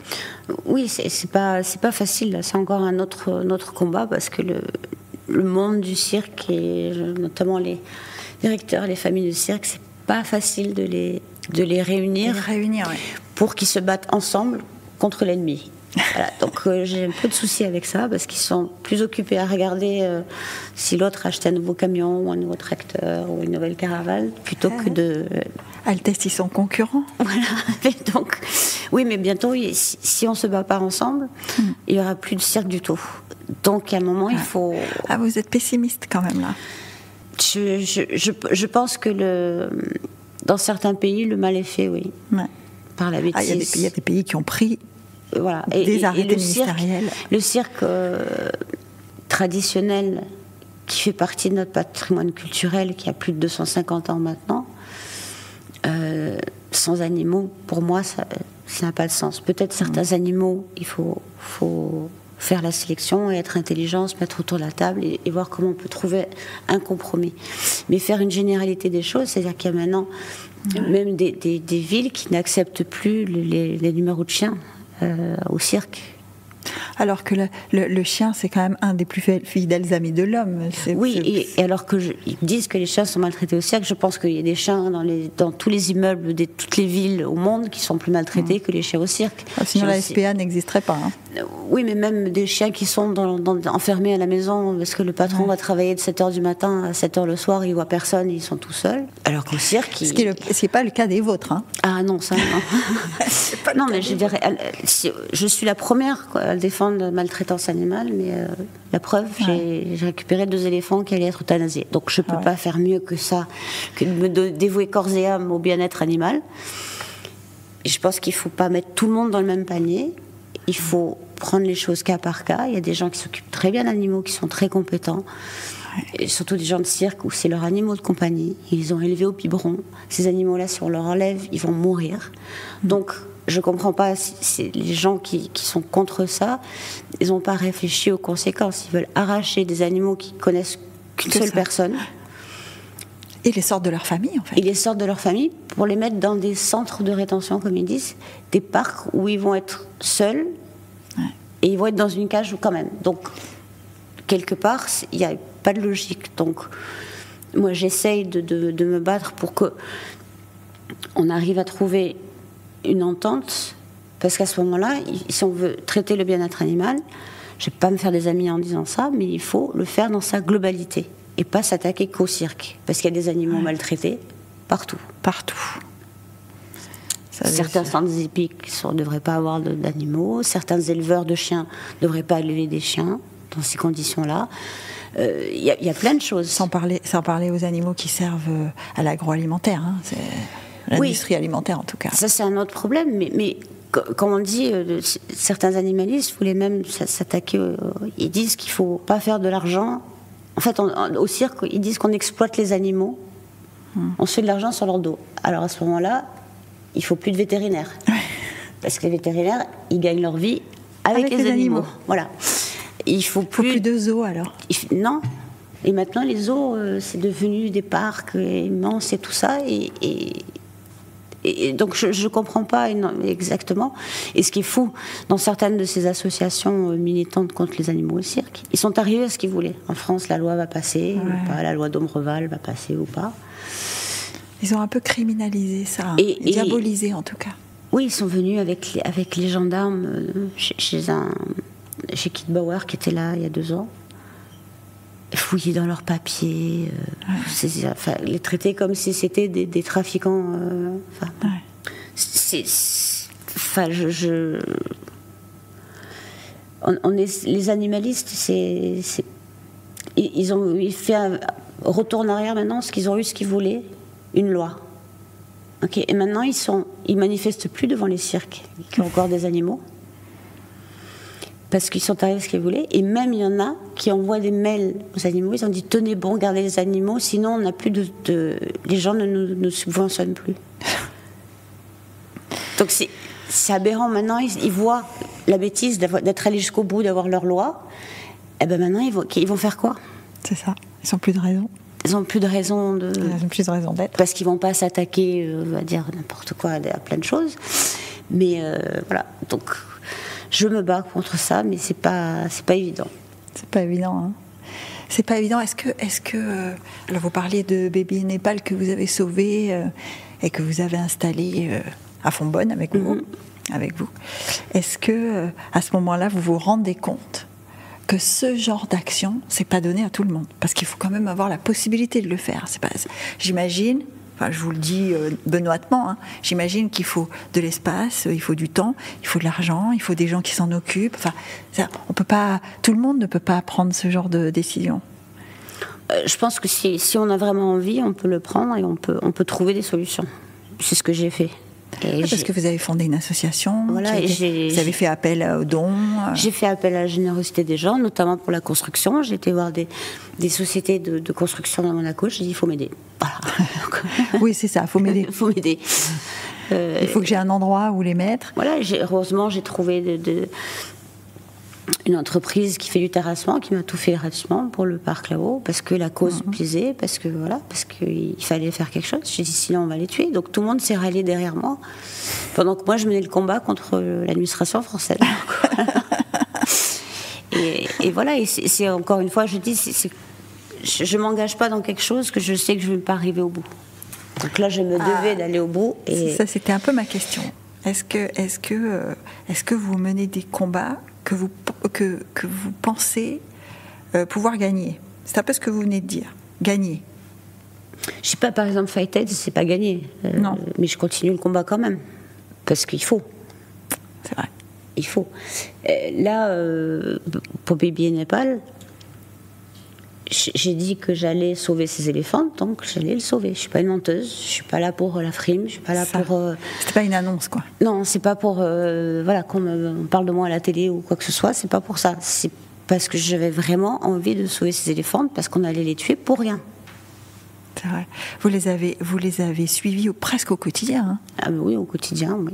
Oui, c'est pas facile. C'est encore un autre combat, parce que le monde du cirque, et notamment les directeurs, les familles de cirque, c'est pas facile de les réunir, pour qu'ils se battent ensemble contre l'ennemi. Voilà, donc j'ai un peu de soucis avec ça, parce qu'ils sont plus occupés à regarder si l'autre achète un nouveau camion ou un nouveau tracteur ou une nouvelle caravane, plutôt que de... Altesse, ils sont concurrents. Voilà, donc oui, mais bientôt, si on se bat pas ensemble, il y aura plus de cirque du tout. Donc à un moment, il faut... Ah, vous êtes pessimiste quand même là. Je pense que dans certains pays, le mal est fait, oui. Ouais. Par la bêtise. Il y a des pays qui ont pris des arrêtés ministériels. Le cirque traditionnel, qui fait partie de notre patrimoine culturel, qui a plus de 250 ans maintenant, sans animaux, pour moi, ça n'a pas de sens. Peut-être certains animaux, il faut faire la sélection et être intelligent, se mettre autour de la table et voir comment on peut trouver un compromis. Mais faire une généralité des choses, c'est-à-dire qu'il y a maintenant même des villes qui n'acceptent plus les numéros de chiens au cirque. Alors que le chien, c'est quand même un des plus fidèles amis de l'homme. Oui, et alors qu'ils disent que les chiens sont maltraités au cirque, je pense qu'il y a des chiens dans tous les immeubles de toutes les villes au monde qui sont plus maltraités que les chiens au cirque. Sinon la SPA n'existerait pas. Oui, mais même des chiens qui sont enfermés à la maison parce que le patron va travailler de 7h du matin à 7h le soir, ils voient personne, ils sont tout seuls. Alors qu'au cirque... Ce qui n'est pas le cas des vôtres. Ah non, ça non. Non, mais je dirais... Je suis la première à défendre la maltraitance animale, mais la preuve, j'ai récupéré 2 éléphants qui allaient être euthanasiés. Donc je ne peux pas faire mieux que ça, que de me dévouer corps et âme au bien-être animal. Et je pense qu'il ne faut pas mettre tout le monde dans le même panier. Il faut prendre les choses cas par cas. Il y a des gens qui s'occupent très bien d'animaux, qui sont très compétents. Et surtout des gens de cirque où c'est leurs animaux de compagnie. Ils ont élevé au biberon. Ces animaux-là, si on leur enlève, ils vont mourir. Donc, je ne comprends pas les gens qui sont contre ça. Ils n'ont pas réfléchi aux conséquences. Ils veulent arracher des animaux qui connaissent qu'une seule personne. Et les sortent de leur famille, en fait. Ils les sortent de leur famille pour les mettre dans des centres de rétention, comme ils disent, des parcs où ils vont être seuls et ils vont être dans une cage quand même. Donc, quelque part, il n'y a pas de logique. Donc, moi, j'essaye de me battre pour qu'on arrive à trouver une entente, parce qu'à ce moment-là, si on veut traiter le bien-être animal, je ne vais pas me faire des amis en disant ça, mais il faut le faire dans sa globalité. Et pas s'attaquer qu'au cirque. Parce qu'il y a des animaux maltraités partout. Certains centres hippiques ne devraient pas avoir d'animaux. Certains éleveurs de chiens ne devraient pas élever des chiens dans ces conditions-là. Il y a plein de choses. Sans parler aux animaux qui servent à l'agroalimentaire. C'est l'industrie alimentaire, en tout cas. Ça, c'est un autre problème. Mais comme on dit, certains animalistes voulaient même s'attaquer. Ils disent qu'il ne faut pas faire de l'argent. En fait, au cirque, ils disent qu'on exploite les animaux. On se fait de l'argent sur leur dos. Alors à ce moment-là, il ne faut plus de vétérinaires. Parce que les vétérinaires, ils gagnent leur vie avec les animaux. Voilà. Il faut plus de zoos, alors. Non. Et maintenant, les zoos, c'est devenu des parcs immenses et tout ça. Et donc, je ne comprends pas exactement. Et ce qui est fou, dans certaines de ces associations militantes contre les animaux au cirque, ils sont arrivés à ce qu'ils voulaient. En France, la loi va passer, ou pas, la loi d'Ombreval va passer ou pas. Ils ont un peu criminalisé ça, et diabolisé en tout cas. Oui, ils sont venus avec les gendarmes chez Kid Bauer, qui était là il y a 2 ans. Fouiller dans leurs papiers, les traiter comme si c'était des trafiquants. Les animalistes, ils ont fait un retour en arrière maintenant, parce qu'ils ont eu ce qu'ils voulaient, une loi. Okay. Et maintenant, ils manifestent plus devant les cirques qui ont encore des animaux, parce qu'ils sont arrivés à ce qu'ils voulaient. Et même il y en a qui envoient des mails aux animaux. Ils ont dit tenez bon, gardez les animaux, sinon on n'a plus les gens ne nous subventionnent plus. Donc c'est aberrant. Maintenant ils voient la bêtise d'être allés jusqu'au bout, d'avoir leur loi. Et ben maintenant ils vont faire quoi? C'est ça. Ils n'ont plus de raison. Ils n'ont plus de raison d'être. Parce qu'ils vont pas s'attaquer, on va dire n'importe quoi, à plein de choses. Mais voilà. Donc je me bats contre ça, mais c'est pas évident. C'est pas évident. Hein. C'est pas évident. Est-ce que alors vous parliez de Baby Népal que vous avez sauvé et que vous avez installé à Fontbonne avec vous. Est-ce que à ce moment-là vous vous rendez compte que ce genre d'action c'est pas donné à tout le monde, parce qu'il faut quand même avoir la possibilité de le faire. J'imagine. Enfin, je vous le dis benoîtement, hein. J'imagine qu'il faut de l'espace, il faut du temps, il faut de l'argent, il faut des gens qui s'en occupent. Enfin, tout le monde ne peut pas prendre ce genre de décision. Je pense que si on a vraiment envie, on peut le prendre et on peut trouver des solutions. C'est ce que j'ai fait. Parce que vous avez fondé une association, voilà, vous avez fait appel aux dons. J'ai fait appel à la générosité des gens, notamment pour la construction. J'ai été voir des sociétés de construction dans Monaco. J'ai dit, il faut m'aider. Voilà. Oui, c'est ça, il faut m'aider. Il faut m'aider. Il faut que j'ai un endroit où les mettre. Voilà, heureusement, j'ai trouvé une entreprise qui fait du terrassement, qui m'a tout fait gratuitement pour le parc là-haut, parce que la cause plaisait, parce qu'il fallait faire quelque chose. J'ai dit sinon on va les tuer. Donc tout le monde s'est rallié derrière moi, pendant que moi je menais le combat contre l'administration française. et voilà, et c'est encore une fois, je dis, je m'engage pas dans quelque chose que je sais que je ne vais pas arriver au bout. Donc là, je me devais d'aller au bout. Et ça, c'était un peu ma question. Est-ce que vous menez des combats que vous pensez pouvoir gagner? C'est un peu ce que vous venez de dire. Gagner. Je sais pas, par exemple, Fighted, c'est pas gagné. Non. Mais je continue le combat quand même. Parce qu'il faut. C'est vrai. Il faut. Là, pour Baby Népal, j'ai dit que j'allais sauver ces éléphants, donc j'allais le sauver. Je suis pas une menteuse, je suis pas là pour la frime, je suis pas là pour. C'était pas une annonce, quoi. Non, c'est pas pour qu'on parle de moi à la télé ou quoi que ce soit. C'est pas pour ça. C'est parce que j'avais vraiment envie de sauver ces éléphants, parce qu'on allait les tuer pour rien. C'est vrai. Vous les avez suivis presque au quotidien. Hein. Ah oui, au quotidien, oui.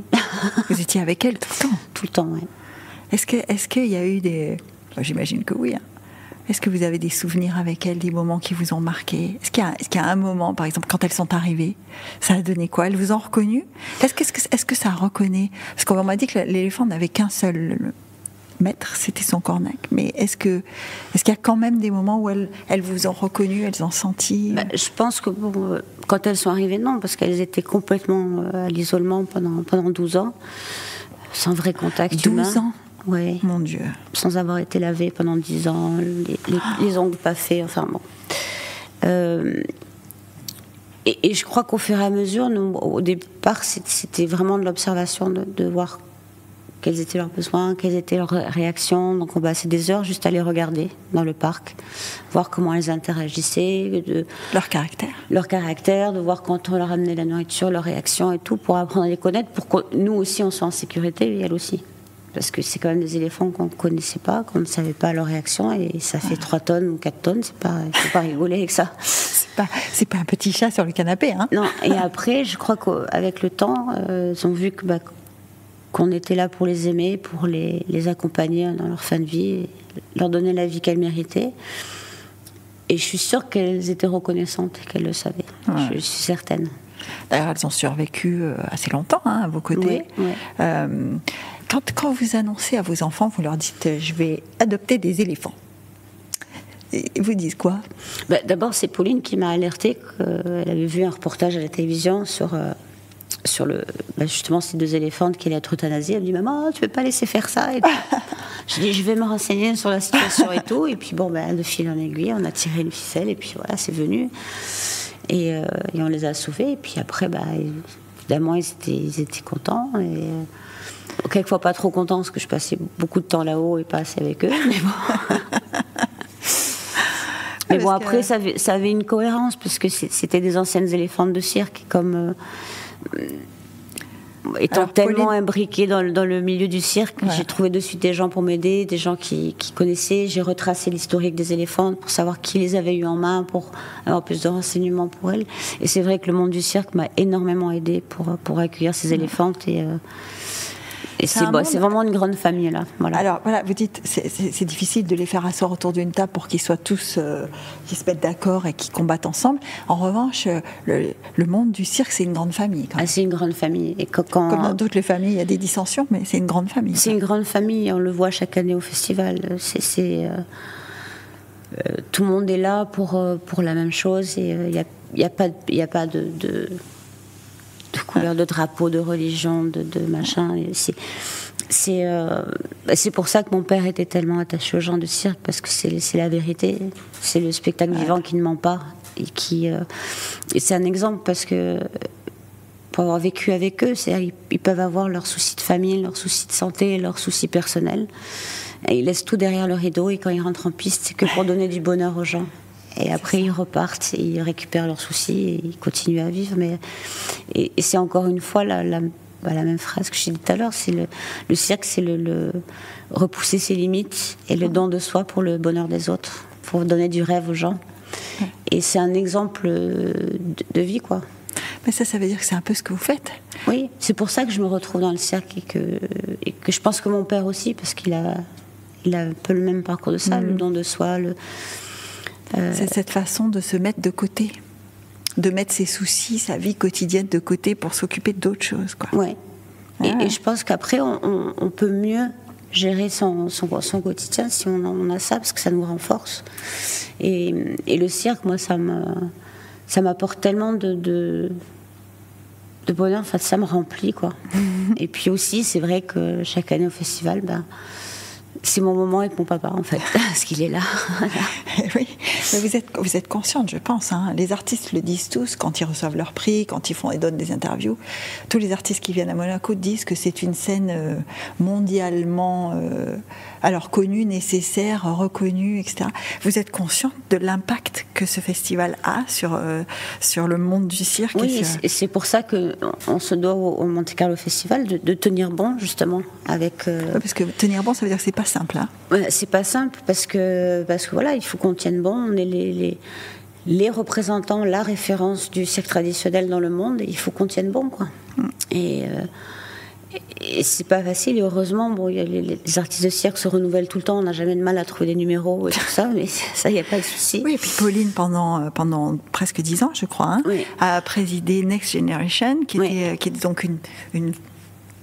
Vous étiez avec elles tout le temps. Tout le temps, oui. Est-ce qu'il y a eu des. J'imagine que oui. Hein. Est-ce que vous avez des souvenirs avec elles, des moments qui vous ont marqué? Est-ce qu'il y a un moment, par exemple, quand elles sont arrivées, ça a donné quoi? Elles vous ont reconnu? Est-ce que ça reconnaît? Parce qu'on m'a dit que l'éléphant n'avait qu'un seul maître, c'était son cornac. Mais est-ce qu'il y a quand même des moments où elles vous ont reconnu, elles ont senti? Je pense que quand elles sont arrivées, non, parce qu'elles étaient complètement à l'isolement pendant 12 ans, sans vrai contact humain. 12 ans? Oui. Mon Dieu. Sans avoir été lavée pendant 10 ans, les ongles pas faits, enfin bon. Et je crois qu'au fur et à mesure, nous, au départ, c'était vraiment de l'observation, de voir quels étaient leurs besoins, quelles étaient leurs réactions. Donc on passait des heures juste à les regarder dans le parc, voir comment elles interagissaient. Leur caractère. Leur caractère, de voir quand on leur amenait la nourriture, leurs réactions et tout, pour apprendre à les connaître, pour que nous aussi on soit en sécurité, et elles aussi. Parce que c'est quand même des éléphants qu'on ne connaissait pas, qu'on ne savait pas leur réaction, et ça fait 3 tonnes ou 4 tonnes, il ne faut pas rigoler avec ça. C'est pas un petit chat sur le canapé, hein. Non, et après, je crois qu'avec le temps, ils ont vu qu'on était là pour les aimer, pour les accompagner dans leur fin de vie, et leur donner la vie qu'elles méritaient. Et je suis sûre qu'elles étaient reconnaissantes et qu'elles le savaient. Ouais. Je suis certaine. D'ailleurs, elles ont survécu assez longtemps, hein, à vos côtés. Oui, oui. Quand vous annoncez à vos enfants, vous leur dites « je vais adopter des éléphants ». Ils vous disent quoi? D'abord, c'est Pauline qui m'a alertée qu'elle avait vu un reportage à la télévision sur justement ces 2 éléphantes qui allaient être euthanasiées. Elle me dit maman, tu peux pas laisser faire ça. Et puis, je dis je vais me renseigner sur la situation et tout. Et puis de fil en aiguille, on a tiré une ficelle et puis voilà, c'est venu. Et on les a sauvés. Et puis après, évidemment, ils étaient contents. Et quelquefois pas trop contents parce que je passais beaucoup de temps là-haut et pas assez avec eux. Mais bon. Mais bon, après, ça avait une cohérence, parce que c'était des anciennes éléphantes de cirque, comme étant tellement imbriquées dans le milieu du cirque, j'ai trouvé de suite des gens pour m'aider, des gens qui connaissaient. J'ai retracé l'historique des éléphantes pour savoir qui les avait eu en main, pour avoir plus de renseignements pour elles. Et c'est vrai que le monde du cirque m'a énormément aidé pour accueillir ces éléphantes. Et c'est vraiment une grande famille, là. Voilà. Alors, voilà, vous dites, c'est difficile de les faire asseoir autour d'une table pour qu'ils soient tous, qu'ils se mettent d'accord et qu'ils combattent ensemble. En revanche, le monde du cirque, c'est une grande famille. Quand même. C'est une grande famille. Et comme dans toutes les familles, il y a des dissensions, mais c'est une grande famille. C'est une grande famille, on le voit chaque année au festival. Tout le monde est là pour la même chose, et il n'y a pas de couleur de drapeau, de religion, de machin. C'est pour ça que mon père était tellement attaché aux gens de cirque, parce que c'est la vérité, c'est le spectacle vivant qui ne ment pas, et c'est un exemple, parce que pour avoir vécu avec eux, ils peuvent avoir leurs soucis de famille, leurs soucis de santé, leurs soucis personnels, et ils laissent tout derrière le rideau, et quand ils rentrent en piste, c'est que pour donner du bonheur aux gens. Et après, ils repartent, et ils récupèrent leurs soucis, et ils continuent à vivre. Et c'est encore une fois la même phrase que j'ai dit tout à l'heure, c'est le cirque, c'est le repousser ses limites, et le don de soi pour le bonheur des autres, pour donner du rêve aux gens. Et c'est un exemple de vie, quoi. Mais ça veut dire que c'est un peu ce que vous faites. Oui, c'est pour ça que je me retrouve dans le cirque, et que je pense que mon père aussi, parce qu'il a un peu le même parcours de ça, le don de soi, c'est cette façon de se mettre de côté, de mettre ses soucis, sa vie quotidienne de côté pour s'occuper d'autres choses, quoi. Ouais. Et je pense qu'après, on peut mieux gérer son quotidien si on a ça, parce que ça nous renforce. Et le cirque, moi, ça m'apporte tellement de bonheur, enfin, ça me remplit, quoi. Et puis aussi, c'est vrai que chaque année au festival, c'est mon moment avec mon papa, en fait, parce qu'il est là. Oui, mais vous êtes consciente, je pense. Hein. Les artistes le disent tous quand ils reçoivent leur prix, quand ils donnent des interviews. Tous les artistes qui viennent à Monaco disent que c'est une scène mondialement connue, nécessaire, reconnue, etc. Vous êtes consciente de l'impact que ce festival a sur le monde du cirque? Oui, et c'est pour ça qu'on se doit au Monte Carlo Festival de tenir bon, justement, avec... Parce que tenir bon, ça veut dire que c'est pas simple. Hein. Ouais, c'est pas simple, parce que voilà, il faut qu'on tienne bon. On est les représentants, la référence du cirque traditionnel dans le monde, et il faut qu'on tienne bon, quoi. Et c'est pas facile, et heureusement, les artistes de cirque se renouvellent tout le temps, on n'a jamais de mal à trouver des numéros et tout ça, mais ça, il n'y a pas de souci. Oui, et puis Pauline, pendant presque 10 ans, je crois, a présidé Next Generation, qui était donc une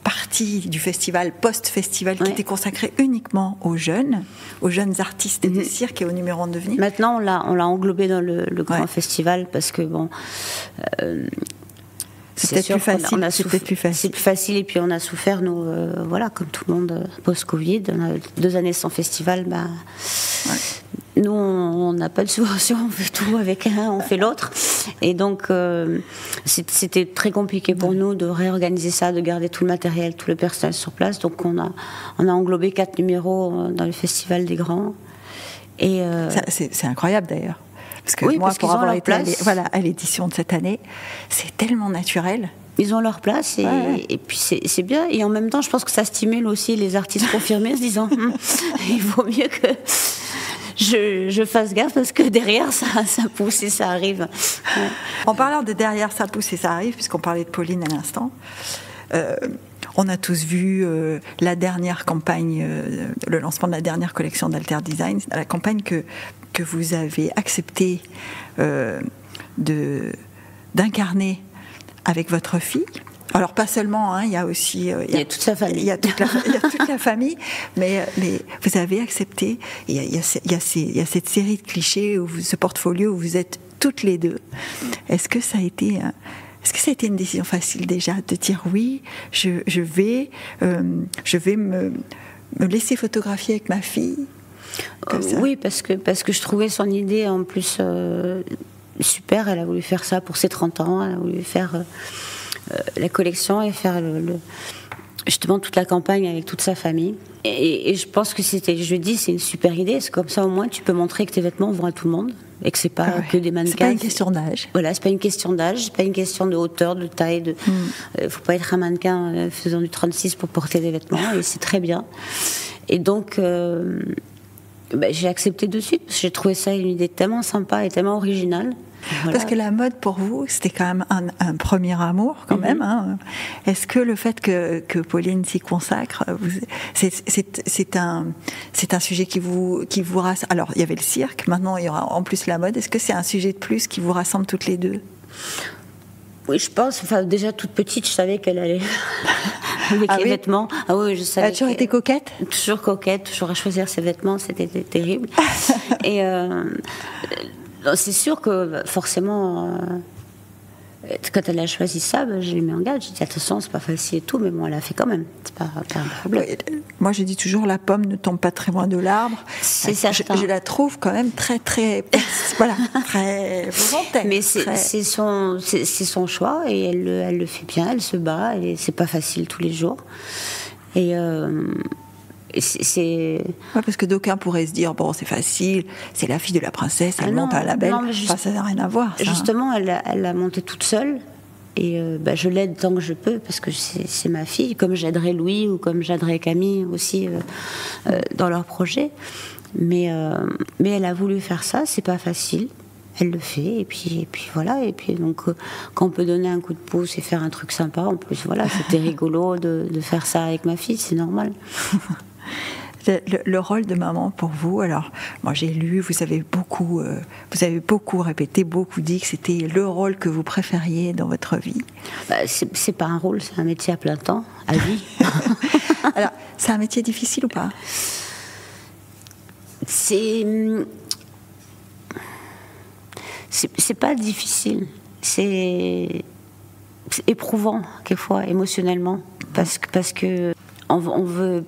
partie du festival, post-festival, qui était consacrée uniquement aux jeunes artistes de cirque et aux numéros en devenir. Maintenant, on l'a englobé dans le grand festival, parce que c'est peut-être plus facile. C'est plus facile, et puis on a souffert, nous, comme tout le monde, post-Covid. On a 2 années sans festival. Nous, on n'a pas de subvention, on fait tout avec un, on fait l'autre. Et donc, c'était très compliqué pour nous de réorganiser ça, de garder tout le matériel, tout le personnel sur place. Donc, on a englobé 4 numéros dans le Festival des Grands. Et c'est incroyable, d'ailleurs. Parce que moi, pour avoir été à l'édition de cette année, c'est tellement naturel. Ils ont leur place, et puis c'est bien. Et en même temps, je pense que ça stimule aussi les artistes confirmés, se disant il vaut mieux que je fasse gaffe, parce que derrière, ça pousse et ça arrive. Ouais. En parlant de derrière, ça pousse et ça arrive, puisqu'on parlait de Pauline à l'instant, on a tous vu la dernière campagne, le lancement de la dernière collection d'Alter Design, la campagne que vous avez accepté d'incarner avec votre fille. Alors pas seulement, il y a aussi il y a toute sa famille, il y a toute la famille, mais vous avez accepté. Il y a cette série de clichés, ce portfolio où vous êtes toutes les deux. Est-ce que ça a été est-ce que ça a été une décision facile déjà de dire oui, je vais me laisser photographier avec ma fille oui, parce que je trouvais son idée en plus super. Elle a voulu faire ça pour ses 30 ans, elle a voulu faire la collection et faire justement toute la campagne avec toute sa famille. Et je pense que c'est une super idée. C'est comme ça, au moins, tu peux montrer que tes vêtements vont à tout le monde et que c'est pas que des mannequins. C'est pas une question d'âge. Voilà, c'est pas une question d'âge, c'est pas une question de hauteur, de taille. Faut pas être un mannequin faisant du 36 pour porter des vêtements, et c'est très bien. Et donc, j'ai accepté de suite, parce que j'ai trouvé ça une idée tellement sympa et tellement originale. Voilà. Parce que la mode, pour vous, c'était quand même un premier amour, quand même. Hein. Est-ce que le fait que Pauline s'y consacre, c'est un sujet qui vous rassemble? Alors, il y avait le cirque, maintenant il y aura en plus la mode. Est-ce que c'est un sujet de plus qui vous rassemble toutes les deux? Oui, je pense. Enfin, déjà toute petite, je savais qu'elle allait avec les vêtements. Ah oui, je savais. Elle a toujours été coquette. Toujours coquette, toujours à choisir ses vêtements, c'était terrible. Et c'est sûr que forcément, quand elle a choisi ça, je l'ai mis en garde. J'ai dit attention, c'est pas facile et tout, mais bon, elle a fait quand même. C'est pas un problème. Moi, je dis toujours, la pomme ne tombe pas très loin de l'arbre. C'est certain. Je la trouve quand même très, très, voilà, très volontaire. Mais c'est son choix et elle le fait bien. Elle se bat et c'est pas facile tous les jours. Et ouais, parce que d'aucuns pourraient se dire bon, c'est facile, c'est la fille de la princesse, elle monte à la belle. Ça n'a rien à voir. Ça, justement, elle a monté toute seule. Et je l'aide tant que je peux, parce que c'est ma fille, comme j'aiderais Louis ou comme j'aiderais Camille aussi dans leur projet. Mais elle a voulu faire ça, c'est pas facile. Elle le fait, et puis voilà. Et puis donc, quand on peut donner un coup de pouce et faire un truc sympa, en plus, voilà, c'était rigolo de faire ça avec ma fille, c'est normal. Le rôle de maman pour vous, alors moi j'ai lu, vous avez beaucoup répété, beaucoup dit que c'était le rôle que vous préfériez dans votre vie. C'est pas un rôle, c'est un métier à plein temps, à vie. Alors, c'est un métier difficile ou pas? C'est pas difficile, c'est éprouvant quelquefois émotionnellement, parce que on veut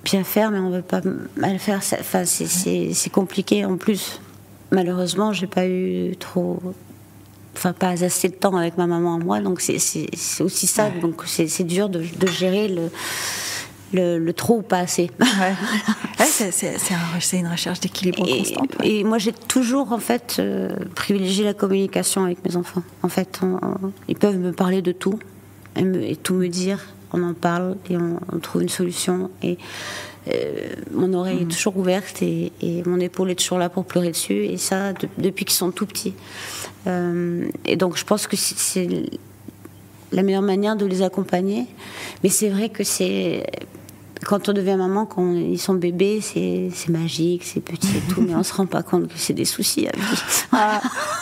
bien faire, mais on veut pas mal faire. Enfin, c'est compliqué en plus. Malheureusement, j'ai pas eu pas assez de temps avec ma maman et moi, donc c'est aussi ça. Ouais. Donc c'est dur de gérer le trop ou pas assez. Ouais. Ouais, c'est une recherche d'équilibre constante. Ouais. Et moi, j'ai toujours en fait privilégié la communication avec mes enfants. En fait, ils peuvent me parler de tout et tout me dire. On en parle et on trouve une solution. Et mon oreille est toujours ouverte et mon épaule est toujours là pour pleurer dessus. Et ça, depuis qu'ils sont tout petits. Et donc, je pense que c'est la meilleure manière de les accompagner. Mais c'est vrai que quand on devient maman, quand ils sont bébés, c'est magique, c'est petit et tout, mais on se rend pas compte que c'est des soucis à vie.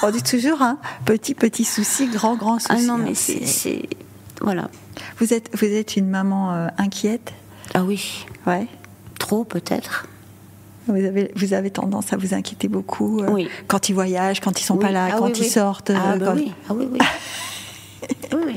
On dit toujours, hein, petit souci, grand souci. Ah non, mais c'est voilà. Vous êtes une maman inquiète? Ah oui. Ouais. Trop peut-être. Vous avez tendance à vous inquiéter beaucoup quand ils voyagent, quand ils sont pas là, quand ils sortent. Oui. Oui.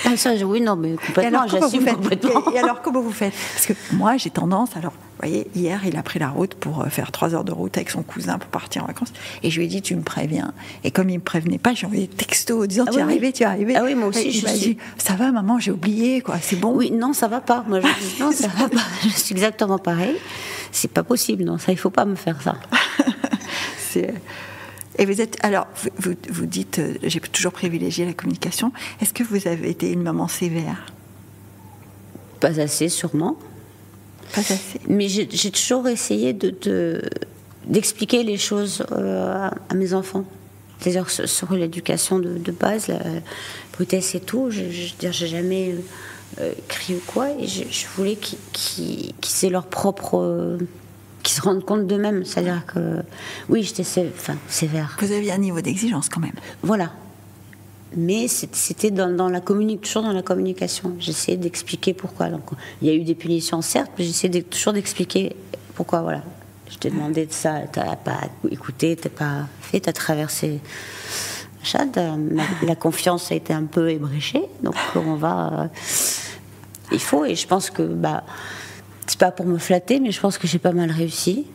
Ah, ça, oui, non, mais complètement, j'assume complètement. Et alors, comment vous faites? Parce que moi, j'ai tendance, alors, vous voyez, hier, il a pris la route pour faire 3 heures de route avec son cousin pour partir en vacances. Et je lui ai dit, tu me préviens. Et comme il ne me prévenait pas, j'ai envoyé des textos en disant, tu es arrivé. Ah oui, moi aussi, je suis... Ça va, maman, j'ai oublié, quoi, c'est bon. Oui, non, ça va pas. Moi, je dis, non, ça va pas. Je suis exactement pareil. C'est pas possible, non, ça, il faut pas me faire ça. Et vous êtes, alors, vous dites, j'ai toujours privilégié la communication. Est-ce que vous avez été une maman sévère? Pas assez, sûrement. Pas assez. Mais j'ai toujours essayé d'expliquer les choses à mes enfants. C'est-à-dire sur l'éducation de base, la politesse et tout. J'ai jamais crié ou quoi. Et je voulais qu'ils aient leur propre... qui se rendent compte d'eux-mêmes, c'est-à-dire que oui, j'étais sévère. Vous aviez un niveau d'exigence quand même. Voilà, mais c'était toujours dans la communication. J'essayais d'expliquer pourquoi. Donc, il y a eu des punitions certes, mais j'essayais toujours d'expliquer pourquoi. Voilà, je t'ai demandé de ça, t'as pas écouté, t'as pas fait, t'as traversé Chad. La confiance a été un peu ébréchée, donc on va. Il faut, et je pense que c'est pas pour me flatter, mais je pense que j'ai pas mal réussi.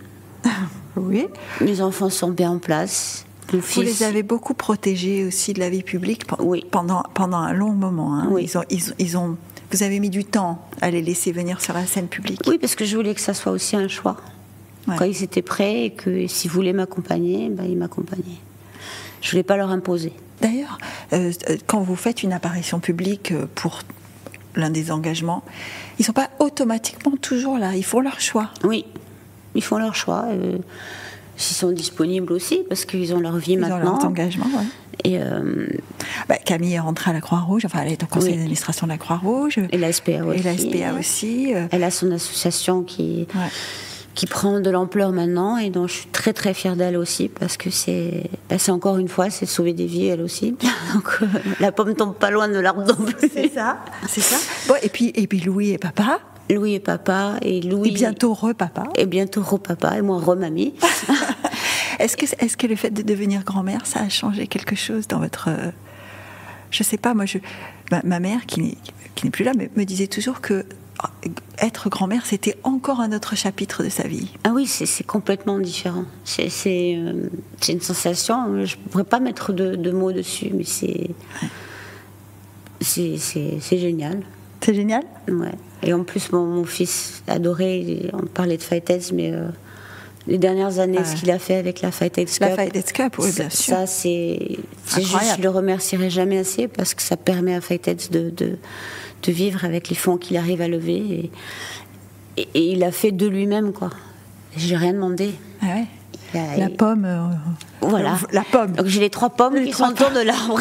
Oui. Mes enfants sont bien en place. Mon Vous les avez beaucoup protégés aussi de la vie publique pendant un long moment. Hein. Oui. Vous avez mis du temps à les laisser venir sur la scène publique. Oui, parce que je voulais que ça soit aussi un choix. Ouais. Quand ils étaient prêts et que s'ils voulaient m'accompagner, ils m'accompagnaient. Je voulais pas leur imposer. D'ailleurs, quand vous faites une apparition publique pour l'un des engagements, ils sont pas automatiquement toujours là. Ils font leur choix. Oui, ils font leur choix. S'ils sont disponibles aussi, parce qu'ils ont leur vie maintenant. Ils ont leurs engagements, oui. Et Camille est rentrée à la Croix-Rouge, enfin elle est au conseil d'administration de la Croix-Rouge. Et la SPA aussi. Et la SPA aussi. Elle a son association qui prend de l'ampleur maintenant, et dont je suis très très fière d'elle aussi, parce que c'est encore une fois, c'est sauver des vies elle aussi. Donc la pomme tombe pas loin de l'arbre non plus. C'est ça. Bon, et puis Louis et papa. Louis et papa, et Louis. Et bientôt re-papa. Et bientôt re-papa, et moi re-mamie. Est-ce que le fait de devenir grand-mère, ça a changé quelque chose dans votre... Je sais pas, moi, ma mère, qui n'est plus là, me disait toujours que être grand-mère, c'était encore un autre chapitre de sa vie. Ah oui, c'est complètement différent. C'est une sensation, je ne pourrais pas mettre de mots dessus, mais c'est génial. C'est génial ? Ouais. Et en plus, mon fils adorait, on parlait de Fighters, mais les dernières années, ce qu'il a fait avec la Fighters Cup. La Fighters Cup, oui, bien sûr. Ça, c'est juste, je le remercierai jamais assez, parce que ça permet à Fighters de vivre avec les fonds qu'il arrive à lever. Et il a fait de lui-même, quoi. J'ai rien demandé. Ah ouais. La pomme. Voilà. La pomme. Donc j'ai les 3 pommes qui sont autour de l'arbre.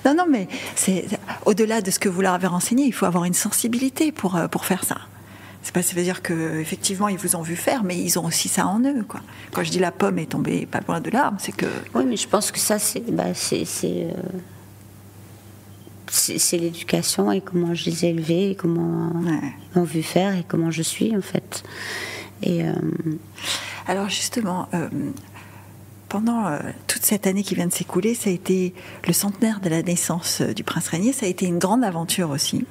Non, mais c'est au-delà de ce que vous leur avez renseigné, il faut avoir une sensibilité pour faire ça. Ça veut dire qu'effectivement, ils vous ont vu faire, mais ils ont aussi ça en eux, quoi. Quand je dis la pomme est tombée pas loin de l'arbre, c'est que... Oui, mais je pense que ça, c'est l'éducation, et comment je les ai élevés, et comment ils m'ont vu faire, et comment je suis, en fait. Et alors, justement... pendant toute cette année qui vient de s'écouler, ça a été le centenaire de la naissance du prince Rainier. Ça a été une grande aventure aussi.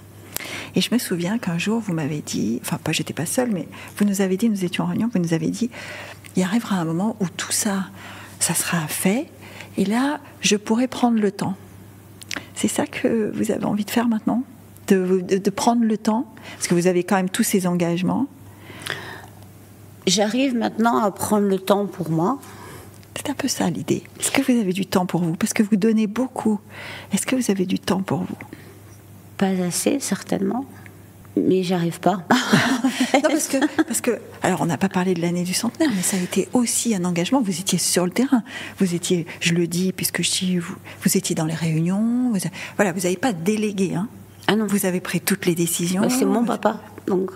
Et je me souviens qu'un jour, vous m'avez dit, enfin, j'étais pas seule, mais vous nous avez dit, nous étions en réunion, vous nous avez dit, il arrivera un moment où tout ça sera fait, et là, je pourrai prendre le temps. C'est ça que vous avez envie de faire maintenant ? De prendre le temps ? Parce que vous avez quand même tous ces engagements. J'arrive maintenant à prendre le temps pour moi. C'est un peu ça l'idée. Est-ce que vous avez du temps pour vous ? Parce que vous donnez beaucoup. Est-ce que vous avez du temps pour vous ? Pas assez, certainement. Mais j'arrive pas. Non, parce que alors on n'a pas parlé de l'année du centenaire, mais ça a été aussi un engagement. Vous étiez sur le terrain. Vous étiez, je le dis, puisque je dis, vous étiez dans les réunions. Vous n'avez pas délégué. Hein. Ah non. Vous avez pris toutes les décisions. C'est mon papa. Donc...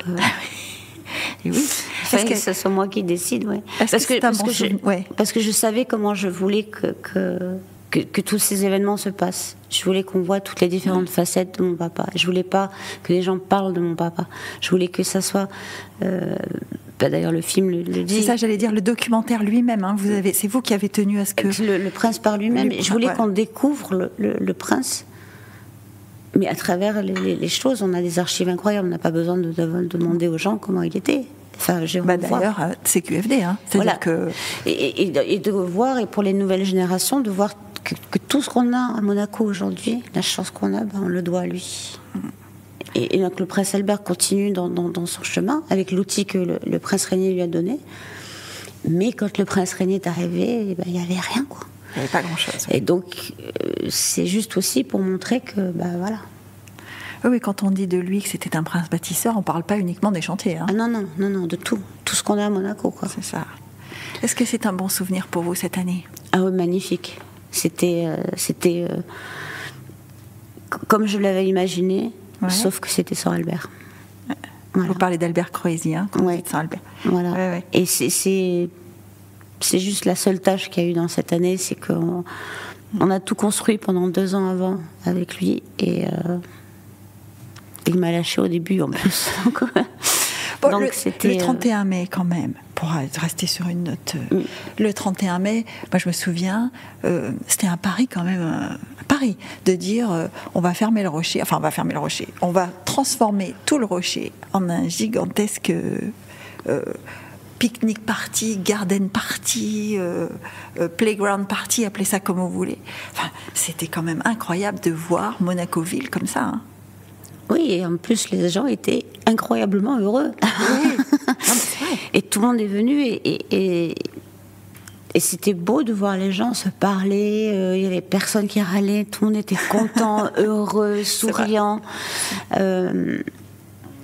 Et oui. Est-ce que ce soit moi qui décide, ouais. Parce que je savais comment je voulais que tous ces événements se passent. Je voulais qu'on voit toutes les différentes facettes de mon papa. Je voulais pas que les gens parlent de mon papa. Je voulais que ça soit... d'ailleurs, le film le dit. C'est ça, j'allais dire, le documentaire lui-même. Hein, c'est vous qui avez tenu à ce que... Le prince par lui-même. Je voulais qu'on découvre le prince. Mais à travers les choses, on a des archives incroyables. On n'a pas besoin de demander aux gens comment il était. Enfin, d'ailleurs, c'est QFD. Hein. C'est-à-dire que... Et de voir, et pour les nouvelles générations, de voir que tout ce qu'on a à Monaco aujourd'hui, la chance qu'on a, on le doit à lui. Et donc le prince Albert continue dans son chemin, avec l'outil que le prince Rainier lui a donné. Mais quand le prince Rainier est arrivé, il n'y avait rien, quoi. Il n'y avait pas grand-chose. Et donc, c'est juste aussi pour montrer que, voilà. Oui, quand on dit de lui que c'était un prince bâtisseur, on ne parle pas uniquement des chantiers. Hein. Ah non, de tout. Tout ce qu'on a à Monaco, quoi. C'est ça. Est-ce que c'est un bon souvenir pour vous cette année ? Ah oui, magnifique. C'était comme je l'avais imaginé, sauf que c'était sans Albert. Voilà. Vous parlez d'Albert Croesi, hein, quand vous êtes sans Albert. Voilà. Ouais. Et c'est juste la seule tâche qu'il y a eu dans cette année, c'est qu'on a tout construit pendant 2 ans avant avec lui, et il m'a lâché au début en plus. Bon, Donc le 31 mai quand même, pour rester sur une note, le 31 mai, moi je me souviens, c'était un pari quand même, un pari, de dire on va fermer le rocher, on va transformer tout le rocher en un gigantesque pique-nique party, garden party, playground party, appelez ça comme vous voulez. Enfin, c'était quand même incroyable de voir Monaco-Ville comme ça. Hein. Oui, et en plus, les gens étaient incroyablement heureux. Oui. Et tout le monde est venu et c'était beau de voir les gens se parler. Il y avait personne qui râlait, tout le monde était content, heureux, souriant.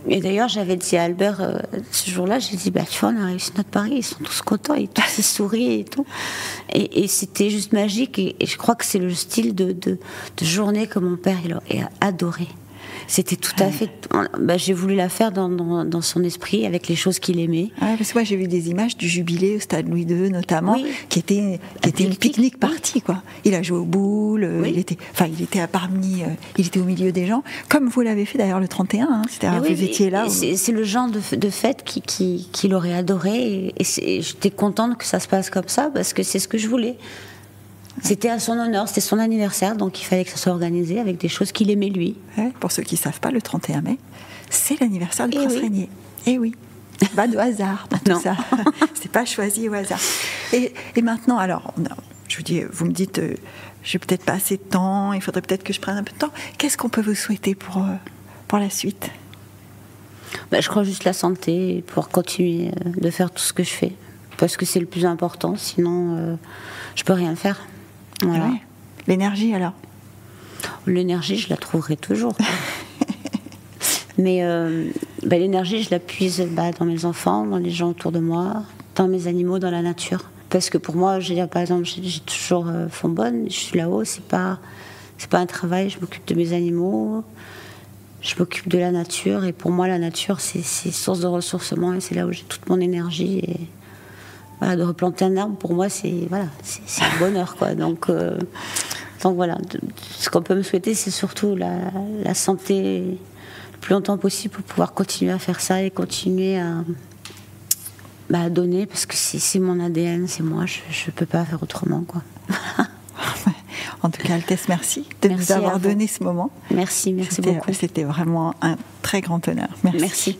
Et d'ailleurs, j'avais dit à Albert ce jour-là, j'ai dit, tu vois, on a réussi notre pari, ils sont tous contents, et tous ils sourient et tout. Et c'était juste magique. Et je crois que c'est le style de journée que mon père il a adoré. C'était tout à fait. J'ai voulu la faire dans son esprit, avec les choses qu'il aimait. Ouais, parce que moi j'ai vu des images du jubilé au stade Louis II notamment, qui était une pique-nique party, quoi. Il a joué aux boules, il était au milieu des gens, comme vous l'avez fait d'ailleurs le 31. Hein, c'est-à-dire vous étiez là. C'est le genre de fête qu'il aurait adoré, et j'étais contente que ça se passe comme ça, parce que c'est ce que je voulais. C'était à son honneur, c'était son anniversaire, donc il fallait que ça soit organisé avec des choses qu'il aimait lui. Ouais, pour ceux qui ne savent pas, le 31 mai, c'est l'anniversaire du prince Régnier. Et oui, pas de hasard dans tout ça. C'est pas choisi au hasard. Et maintenant, alors, je vous dis, vous me dites, j'ai peut-être pas assez de temps, il faudrait peut-être que je prenne un peu de temps. Qu'est-ce qu'on peut vous souhaiter pour la suite ? Je crois juste la santé, pouvoir continuer de faire tout ce que je fais, parce que c'est le plus important. Sinon, je peux rien faire. Voilà. Ouais. L'énergie alors ? L'énergie, je la trouverai toujours. Mais l'énergie, je la puise dans mes enfants, dans les gens autour de moi, dans mes animaux, dans la nature. Parce que pour moi, par exemple, j'ai toujours fond bonne, je suis là-haut, c'est pas un travail, je m'occupe de mes animaux, je m'occupe de la nature, et pour moi, la nature, c'est source de ressourcement, et c'est là où j'ai toute mon énergie. Et voilà, de replanter un arbre, pour moi, c'est un bonheur, quoi. Donc voilà, ce qu'on peut me souhaiter, c'est surtout la santé le plus longtemps possible pour pouvoir continuer à faire ça et continuer à donner, parce que c'est mon ADN, c'est moi, je ne peux pas faire autrement, quoi. En tout cas, Altesse, merci de nous avoir donné ce moment. Merci beaucoup. C'était vraiment un très grand honneur. Merci.